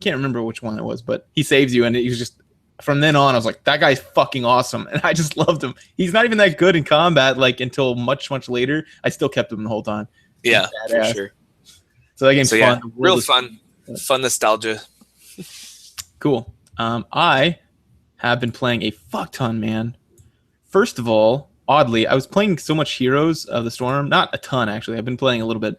A: Can't remember which one it was, but he saves you, and he was just, from then on I was like, that guy's fucking awesome, and I just loved him. He's not even that good in combat, like until much later. I still kept him the whole time.
B: Yeah, for sure.
A: So that game's fun.
B: Yeah, real fun nostalgia.
A: Cool. I have been playing a fuck ton, man. First of all, oddly, I was playing so much Heroes of the Storm, not a ton actually. I've been playing a little bit,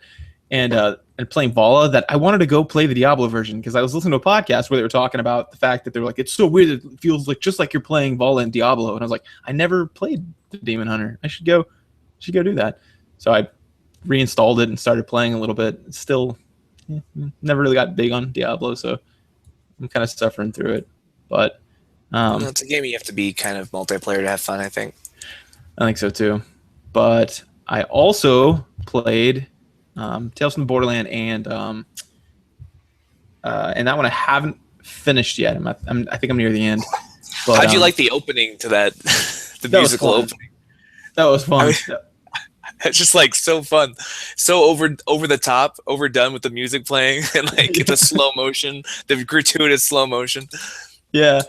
A: and playing Vala, that I wanted to go play the Diablo version, because I was listening to a podcast where they were talking about the fact that they're like, it's so weird, it feels like just like you're playing Vala and Diablo, and I was like, I never played the Demon Hunter. I should go do that. So I reinstalled it and started playing a little bit. Still, never really got big on Diablo, so I'm kind of suffering through it. But
B: It's a game you have to be kind of multiplayer to have fun, I think.
A: I think so too. But I also played Tales from the Borderland, and that one I haven't finished yet. I think I'm near the end. But,
B: how'd you like the opening to that? The musical opening.
A: That was fun.
B: It's just like so fun, so over the top, overdone with the music playing and like the slow motion, the gratuitous slow motion.
A: Yeah.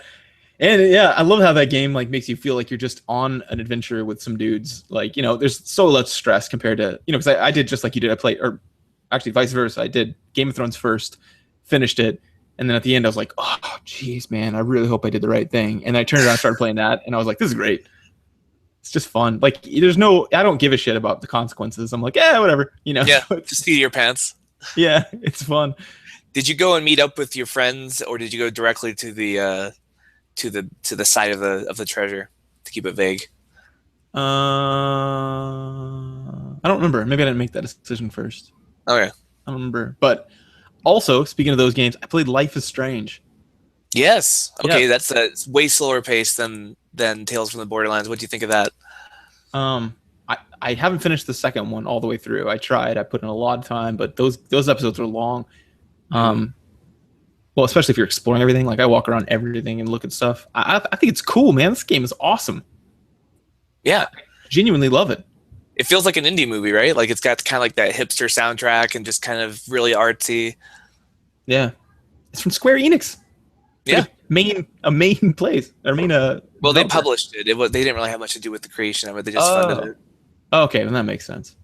A: And yeah, I love how that game like makes you feel like you're just on an adventure with some dudes. Like, you know, there's so less stress compared to, you know, because I did just like you did. I played, or actually vice versa. I did Game of Thrones first, finished it, and then at the end I was like, oh, geez, man, I really hope I did the right thing. And I turned around and started playing that, and I was like, this is great. It's just fun. Like, I don't give a shit about the consequences. I'm like, yeah, whatever. You know.
B: Yeah, just see your pants.
A: Yeah, it's fun.
B: Did you go and meet up with your friends, or did you go directly to the to the site of the treasure, to keep it vague?
A: I don't remember. Maybe I didn't make that decision first.
B: Okay.
A: I don't remember. But also, speaking of those games, I played Life is Strange.
B: Yes. Okay,
A: Yeah.
B: that's a way slower pace than Tales from the Borderlands. What do you think of that?
A: I haven't finished the second one all the way through. I tried. I put in a lot of time, but those episodes are long. Well, especially if you're exploring everything. Like I walk around everything and look at stuff. I think it's cool, man. This game is awesome.
B: Yeah,
A: I genuinely love it.
B: it feels like an indie movie, right? Like it's got kind of like that hipster soundtrack and just kind of really artsy.
A: Yeah, it's from Square Enix.
B: Yeah,
A: a main place. I mean,
B: well, they published it. They didn't really have much to do with the creation of it. They just funded it.
A: Okay, then that makes sense.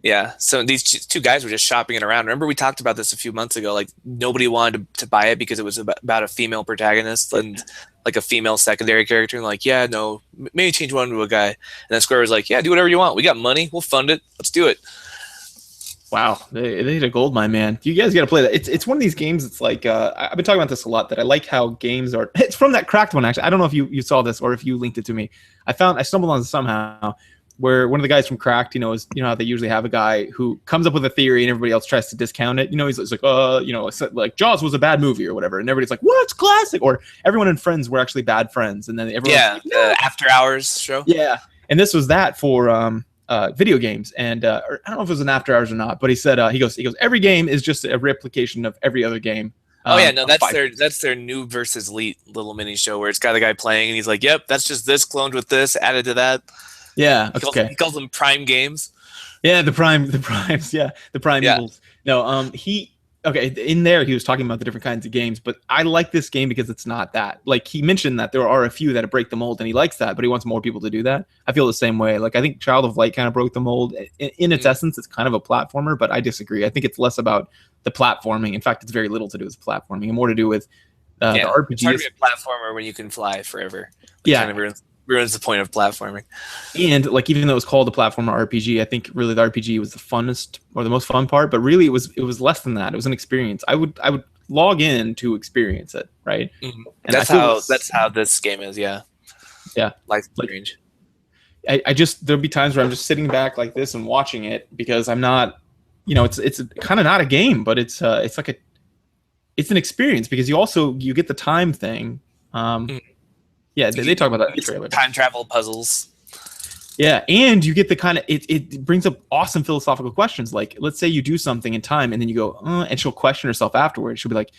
B: Yeah, so these two guys were just shopping it around. Remember we talked about this a few months ago. Like nobody wanted to buy it because it was about a female protagonist and like a female secondary character. And like, yeah, no, maybe change one to a guy. And then Square was like, yeah, do whatever you want. We got money. We'll fund it. Let's do it.
A: Wow, they hit a gold mine, man. You guys got to play that. It's one of these games. It's like I've been talking about this a lot. That I like how games are. It's from that Cracked one actually. I don't know if you saw this or if you linked it to me. I stumbled on it somehow where one of the guys from Cracked, is how they usually have a guy who comes up with a theory and everybody else tries to discount it. He's like, like Jaws was a bad movie or whatever, and everybody's like, what? It's classic. Or everyone in Friends were actually bad friends, and then everyone
B: like, the After Hours show.
A: Yeah, and this was that for video games, and I don't know if it was an After Hours or not, but he said he goes every game is just a replication of every other game.
B: That's their new versus elite little mini show where it's got a guy playing and he's like, yep, that's just this cloned with this added to that.
A: Yeah,
B: he calls them Prime games.
A: Yeah, the primes. Yeah, the Prime evils. No, in there he was talking about the different kinds of games, but I like this game because it's not that. Like he mentioned that there are a few that break the mold, and he likes that, but he wants more people to do that. I feel the same way. Like I think Child of Light kind of broke the mold. In its essence, it's kind of a platformer, but I disagree. I think it's less about the platforming. In fact, it's very little to do with platforming, and more to do with the RPG.
B: It's hard to be a platformer when you can fly forever. Kind of ruins the point of platforming.
A: And like even though it was called a platformer RPG, I think really the RPG was the funnest or the most fun part, but really it was less than that. It was an experience. I would log in to experience it, right?
B: Mm-hmm. And that's how this game is, yeah. Life's strange.
A: I just there'll be times where I'm just sitting back like this and watching it because I'm not, it's kind of not a game, but it's like it's an experience because you get the time thing. Yeah, they talk about that in the trailer.
B: Time travel puzzles.
A: Yeah, and you get the kind of it brings up awesome philosophical questions. Like, let's say you do something in time, and then you go, and she'll question herself afterwards. She'll be like,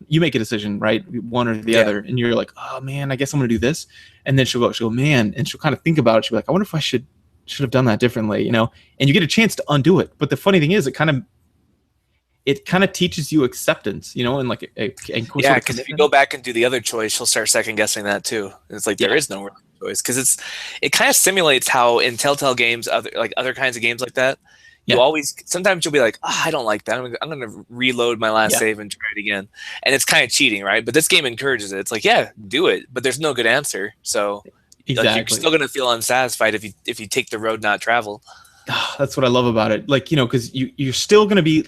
A: "You make a decision, right? One or the other," and you're like, "Oh man, I guess I'm gonna do this." And then she'll go, "Man," and she'll kind of think about it. She'll be like, "I wonder if I should have done that differently," And you get a chance to undo it. But the funny thing is, it kind of teaches you acceptance, and like
B: because if you go back and do the other choice, she'll start second guessing that too. And it's like there is no choice because it kind of simulates how in Telltale games, other kinds of games like that, sometimes you'll be like, I don't like that. I'm gonna reload my last save and try it again, and it's kind of cheating, right? But this game encourages it. It's like, yeah, do it, but there's no good answer, so
A: exactly.
B: You're still gonna feel unsatisfied if you take the road not traveled.
A: That's what I love about it. Like, because you're still going to be,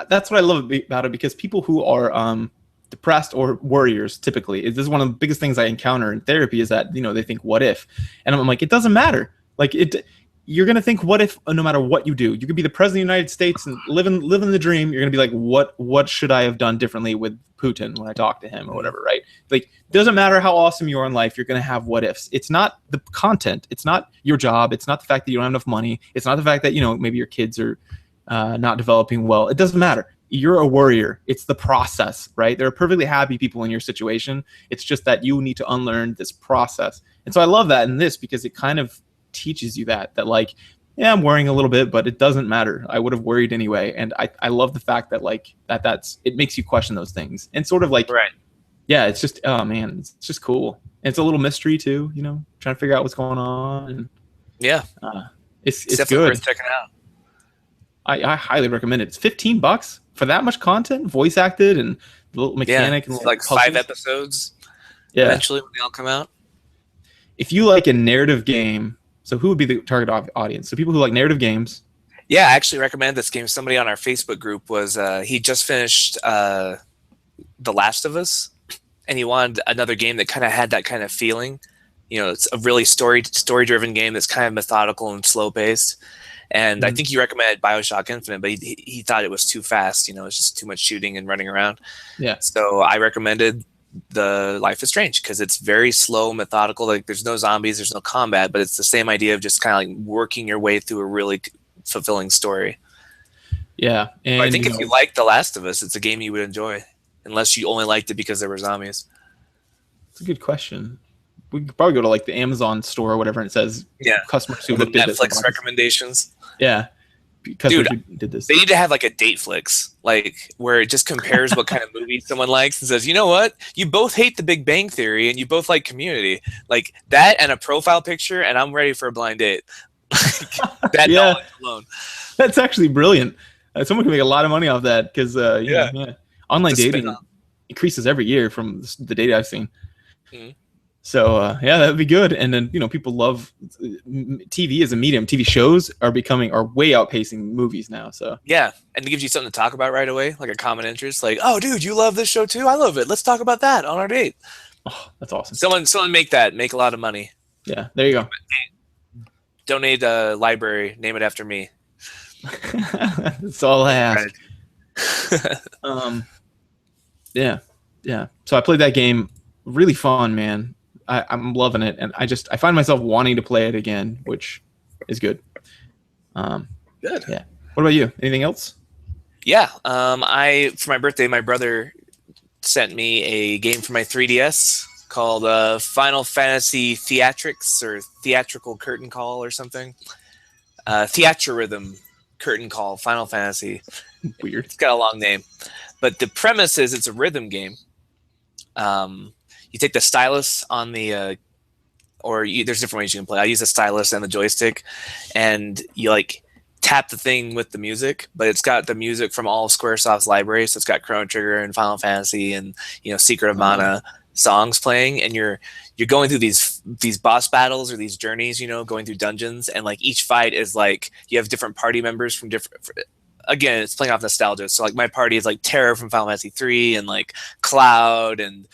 A: that's what I love about it, because people who are depressed or worriers, typically, this is one of the biggest things I encounter in therapy is that, they think, what if? And I'm like, it doesn't matter. Like you're going to think what if no matter what you do. You could be the president of the United States and living the dream. You're going to be like, what should I have done differently with Putin when I talk to him or whatever, right? Like, it doesn't matter how awesome you are in life. You're going to have what ifs. It's not the content. It's not your job. It's not the fact that you don't have enough money. It's not the fact that, maybe your kids are not developing well. It doesn't matter. You're a worrier. It's the process, right? There are perfectly happy people in your situation. It's just that you need to unlearn this process. And so I love that in this because it kind of teaches you that like, yeah, I'm worrying a little bit, but it doesn't matter. I would have worried anyway. And I love the fact that like it makes you question those things and sort of like,
B: right.
A: Yeah, it's just, oh man, it's just cool. And it's a little mystery too, trying to figure out what's going on. And
B: yeah,
A: it's
B: definitely
A: good.
B: worth checking out.
A: I highly recommend it. It's $15 for that much content, voice acted and little mechanic and
B: like
A: puzzles.
B: 5 episodes.
A: Yeah,
B: eventually when they all come out.
A: If you like a narrative game, so who would be the target audience? So people who like narrative games.
B: Yeah, I actually recommend this game. Somebody on our Facebook group he just finished The Last of Us, and he wanted another game that kind of had that kind of feeling. It's a really story-driven game that's kind of methodical and slow-paced. And I think he recommended BioShock Infinite, but he thought it was too fast. It's just too much shooting and running around.
A: Yeah.
B: So I recommended the Life is Strange, because it's very slow, methodical. Like there's no zombies, there's no combat, but it's the same idea of just kind of like working your way through a really fulfilling story.
A: Yeah, and
B: but I think if you like The Last of Us, it's a game you would enjoy, unless you only liked it because there were zombies.
A: It's a good question. We could probably go to like the Amazon store or whatever, and it says customers who looked at this.
B: Netflix recommendations.
A: Yeah. Customers who did this.
B: They need to have like a Dateflix, like where it just compares what kind of movie someone likes and says, you know what? You both hate The Big Bang Theory and you both like Community. Like that and a profile picture, and I'm ready for a blind date. That knowledge alone.
A: That's actually brilliant. Someone can make a lot of money off that because online dating increases every year from the data I've seen. Mm-hmm. So that'd be good. And then people love TV as a medium. TV shows are way outpacing movies now. So
B: yeah, and it gives you something to talk about right away, like a common interest. Like, oh, dude, you love this show too? I love it. Let's talk about that on our date.
A: Oh, that's awesome.
B: Someone make a lot of money.
A: Yeah, there you go.
B: Donate a library. Name it after me.
A: That's all I ask. Yeah. So I played that game. Really fun, man. I'm loving it, and I find myself wanting to play it again, which is good.
B: Good.
A: Yeah. What about you? Anything else?
B: Yeah. For my birthday, my brother sent me a game for my 3DS called Final Fantasy Theatrics, or Theatrical Curtain Call or something. Theatrhythm Curtain Call Final Fantasy.
A: Weird.
B: It's got a long name, but the premise is it's a rhythm game. You take the stylus on the, there's different ways you can play. I use the stylus and the joystick, and you like tap the thing with the music, but it's got the music from all of Squaresoft's libraries. So it's got Chrono Trigger and Final Fantasy and Secret of Mana songs playing, and you're going through these boss battles or these journeys, going through dungeons, and like each fight is like you have different party members from different. Again, it's playing off nostalgia. So like my party is like Terra from Final Fantasy 3 and like Cloud and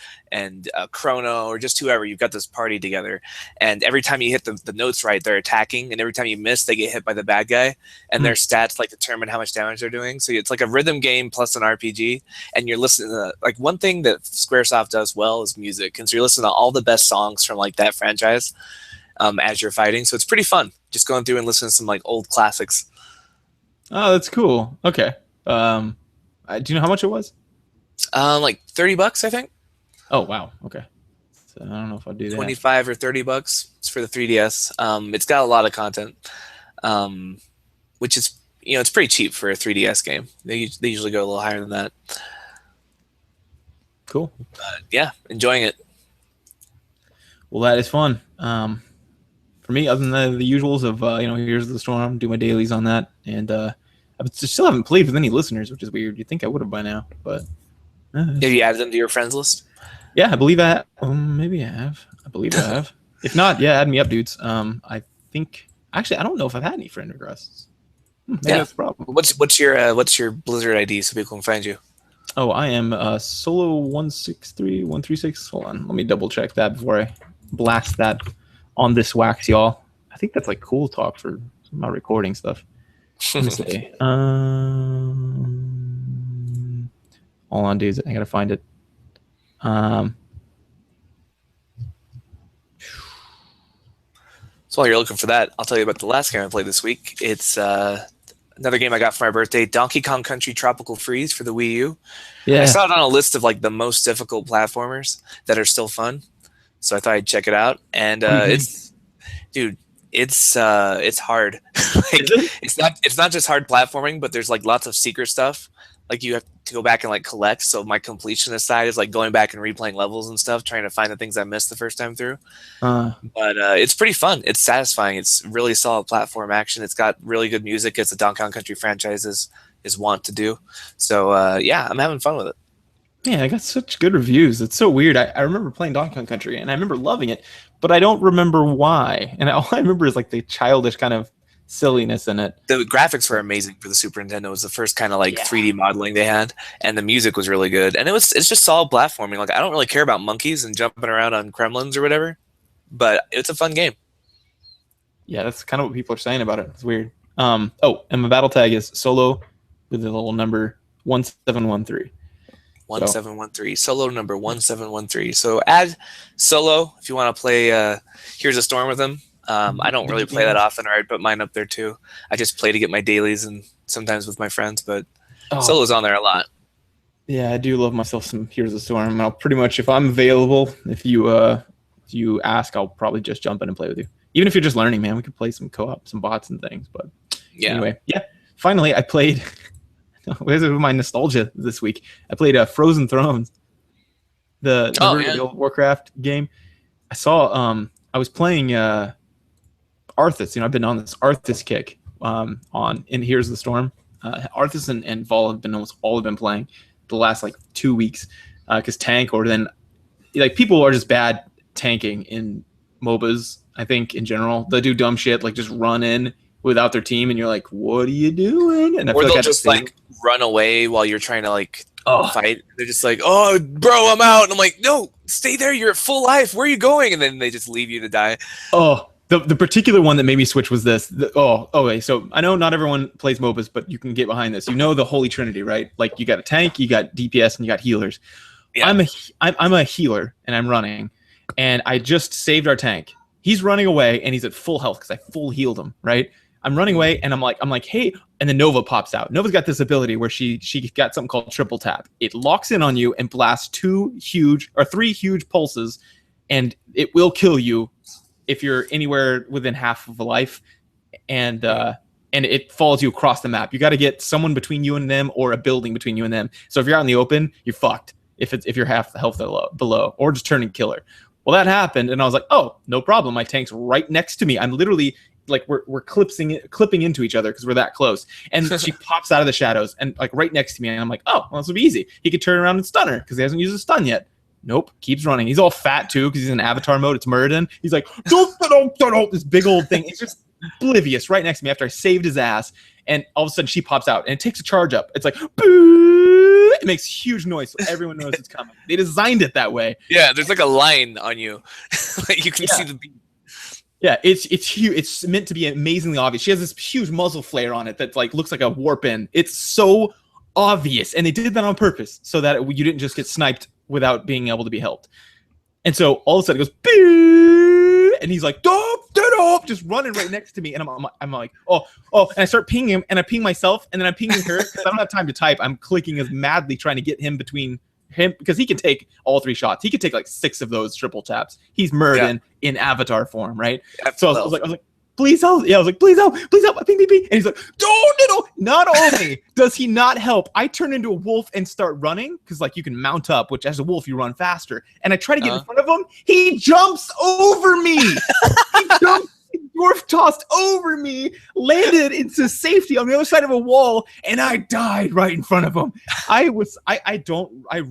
B: Chrono, or just whoever. You've got this party together, and every time you hit the notes right, they're attacking, and every time you miss, they get hit by the bad guy, and their stats like determine how much damage they're doing. So it's like a rhythm game plus an RPG, and you're listening to like one thing that Squaresoft does well is music, and so you're listening to all the best songs from like that franchise as you're fighting. So it's pretty fun just going through and listening to some like old classics.
A: Oh, that's cool. Okay. Do you know how much it was?
B: Like $30, I think.
A: Oh, wow. Okay. So I don't know if I'll do that.
B: $25 or $30. It's for the 3DS. It's got a lot of content, which is, it's pretty cheap for a 3DS game. They usually go a little higher than that.
A: Cool.
B: Yeah, enjoying it.
A: Well, that is fun. For me, other than the usuals of Here's the Storm, do my dailies on that, and I still haven't played with any listeners, which is weird. You'd think I would have by now, but
B: have you added them to your friends list?
A: Yeah, I believe I maybe I have. I believe I have. If not, add me up, dudes. I think actually I don't know if I've had any friend requests. Maybe that's the problem.
B: What's your Blizzard ID so people can find you?
A: Oh, I am Solo 163136. Hold on, let me double check that before I blast that on this wax, y'all. I think that's like cool talk for my recording stuff. Let me see. Hold on, dudes. I gotta find it. So
B: while you're looking for that, I'll tell you about the last game I played this week. It's another game I got for my birthday, Donkey Kong Country Tropical Freeze for the Wii U. Yeah. I saw it on a list of like the most difficult platformers that are still fun. So I thought I'd check it out, and it's hard. It's not just hard platforming, but there's like lots of secret stuff. Like you have to go back and like collect. So my completionist side is like going back and replaying levels and stuff, trying to find the things I missed the first time through. But it's pretty fun. It's satisfying. It's really solid platform action. It's got really good music. It's a Donkey Kong Country franchise is want to do. So I'm having fun with it.
A: Yeah, I got such good reviews. It's so weird. I remember playing Donkey Kong Country, and I remember loving it, but I don't remember why. And all I remember is like the childish kind of silliness in it.
B: The graphics were amazing for the Super Nintendo. It was the first kind of like 3D modeling they had, and the music was really good. And it's just solid platforming. Like I don't really care about monkeys and jumping around on Kremlins or whatever, but it's a fun game.
A: Yeah, that's kind of what people are saying about it. It's weird. And my battle tag is Solo with the little number 1713.
B: 1713. Solo number 1713. So add Solo if you want to play Here's a Storm with him. I don't really play that often, or I'd put mine up there too. I just play to get my dailies and sometimes with my friends, but Solo's on there a lot.
A: Yeah, I do love myself some Here's a Storm. I'll pretty much, if I'm available, if you ask, I'll probably just jump in and play with you. Even if you're just learning, man, we could play some co-op, some bots and things. But anyway, finally I played. Where's my nostalgia this week? I played Frozen Thrones, the World Warcraft game. I saw. I was playing Arthas. I've been on this Arthas kick. In Here's the Storm. Arthas and Vol have been almost all have been playing the last like 2 weeks because tank or then like people are just bad tanking in MOBAs. I think in general they do dumb shit like just run in without their team, and you're like, "What are you doing?" And I
B: or they'll just like run away while you're trying to like fight. They're just like, "Oh, bro, I'm out," and I'm like, "No, stay there. You're at full life. Where are you going?" And then they just leave you to die.
A: Oh, the particular one that made me switch was this. Okay. So I know not everyone plays MOBAs, but you can get behind this. You know the Holy Trinity, right? Like you got a tank, you got DPS, and you got healers. Yeah. I'm a healer, and I'm running, and I just saved our tank. He's running away, and he's at full health because I full healed him, right? I'm running away, and I'm like, hey, and then Nova pops out. Nova's got this ability where she got something called triple tap. It locks in on you and blasts 3 huge pulses, and it will kill you if you're anywhere within half of a life, and it follows you across the map. You got to get someone between you and them, or a building between you and them. So if you're out in the open, you're fucked. If you're half the health below, or just turning killer. Well, that happened, and I was like, oh, no problem. My tank's right next to me. I'm literally like we're clipping into each other because we're that close. And she pops out of the shadows and like right next to me, and I'm like, oh, well, this will be easy. He could turn around and stun her because he hasn't used a stun yet. Nope, keeps running. He's all fat too because he's in avatar mode. It's Muradin. He's like, don't, this big old thing. He's just oblivious right next to me after I saved his ass. And all of a sudden she pops out and it takes a charge up. It's like, boo! It makes huge noise so everyone knows it's coming. They designed it that way.
B: Yeah, there's like a line on you. Like you can see the beat.
A: Yeah, it's huge. It's meant to be amazingly obvious. She has this huge muzzle flare on it that like looks like a warp in. It's so obvious, and they did that on purpose so that you didn't just get sniped without being able to be helped. And so all of a sudden it goes, Boo! And he's like, Dop, just running right next to me, and I'm like, oh, and I start pinging him, and I ping myself, and then I'm pinging her because I don't have time to type. I'm clicking as madly trying to get him between him because he can take all 3 shots. He could take like 6 of those triple taps. He's Muradin in avatar form, right? So I was like, please help. Yeah, I was like, please help. Ping. And he's like, no. Not only does he not help, I turn into a wolf and start running because like you can mount up, which as a wolf you run faster. And I try to get in front of him. He jumps over me. Dwarf tossed over me, landed into safety on the other side of a wall, and I died right in front of him. I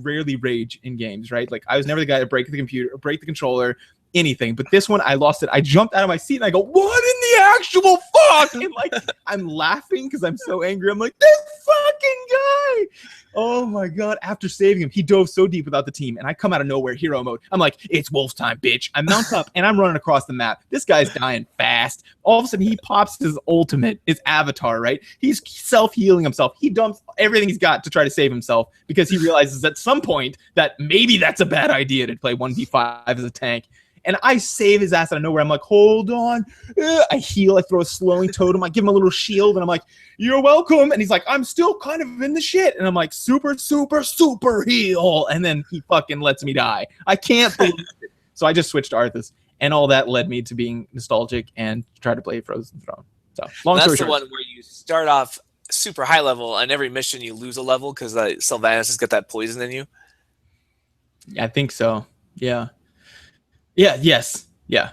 A: rarely rage in games, right? Like I was never the guy to break the computer, break the controller, anything. But this one, I lost it. I jumped out of my seat and I go, what in the actual fuck? And like, I'm laughing because I'm so angry. I'm like, this fucking guy. Oh my God. After saving him, he dove so deep without the team. And I come out of nowhere, hero mode. I'm like, it's wolf time, bitch. I mount up and I'm running across the map. This guy's dying fast. All of a sudden, he pops his ultimate, his avatar, right? He's self-healing himself. He dumps everything he's got to try to save himself because he realizes at some point that maybe that's a bad idea to play 1v5 as a tank. And I save his ass out of nowhere. I'm like, hold on. I heal. I throw a slowing totem. I give him a little shield. And I'm like, you're welcome. And he's like, I'm still kind of in the shit. And I'm like, super, super, super heal. And then he fucking lets me die. I can't believe it. So I just switched to Arthas. And all that led me to being nostalgic and try to play Frozen Throne. So long story short.
B: That's the one where you start off super high level. On every mission, you lose a level because Sylvanas has got that poison in you.
A: I think so. Yeah. Yeah. Yes. Yeah.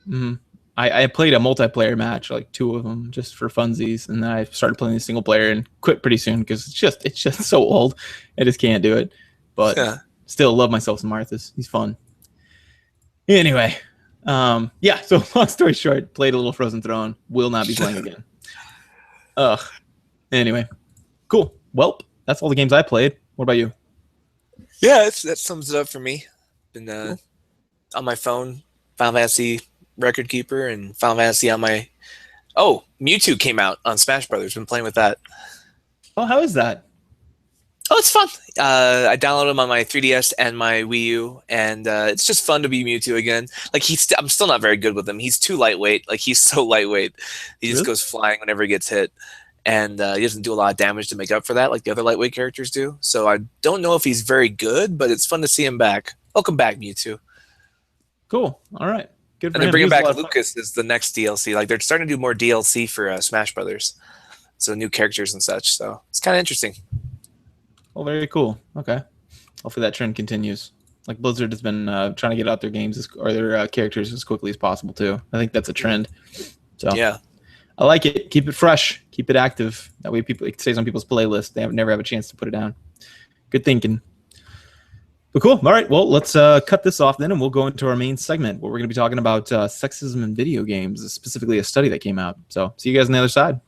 A: Mm-hmm. I played a multiplayer match, like 2 of them, just for funsies, and then I started playing the single player and quit pretty soon because it's just so old. I just can't do it. But still love myself some Arthas. He's fun. Anyway, yeah. So long story short, played a little Frozen Throne. Will not be playing again. Anyway, cool. Well, that's all the games I played. What about you?
B: Yeah, that sums it up for me. Been cool. On my phone, Final Fantasy Record Keeper, and Final Fantasy on my... Oh, Mewtwo came out on Smash Brothers. Been playing with that.
A: Oh, how is that?
B: Oh, it's fun. I downloaded him on my 3DS and my Wii U, and it's just fun to be Mewtwo again. Like I'm still not very good with him. He's too lightweight. Like he's so lightweight, he just goes flying whenever he gets hit, and he doesn't do a lot of damage to make up for that, like the other lightweight characters do. So I don't know if he's very good, but it's fun to see him back. Welcome back, Mewtwo.
A: Cool. All right. Good.
B: And they're bringing back Lucas as the next DLC. Like they're starting to do more DLC for Smash Brothers, so new characters and such. So it's kind of interesting.
A: Oh, very cool. Okay. Hopefully that trend continues. Like Blizzard has been trying to get out their games or their characters as quickly as possible too. I think that's a trend. So
B: yeah,
A: I like it. Keep it fresh. Keep it active. That way it stays on people's playlist. They never have a chance to put it down. Good thinking. But cool. All right. Well, let's cut this off then, and we'll go into our main segment where we're going to be talking about sexism in video games, specifically a study that came out. So see you guys on the other side.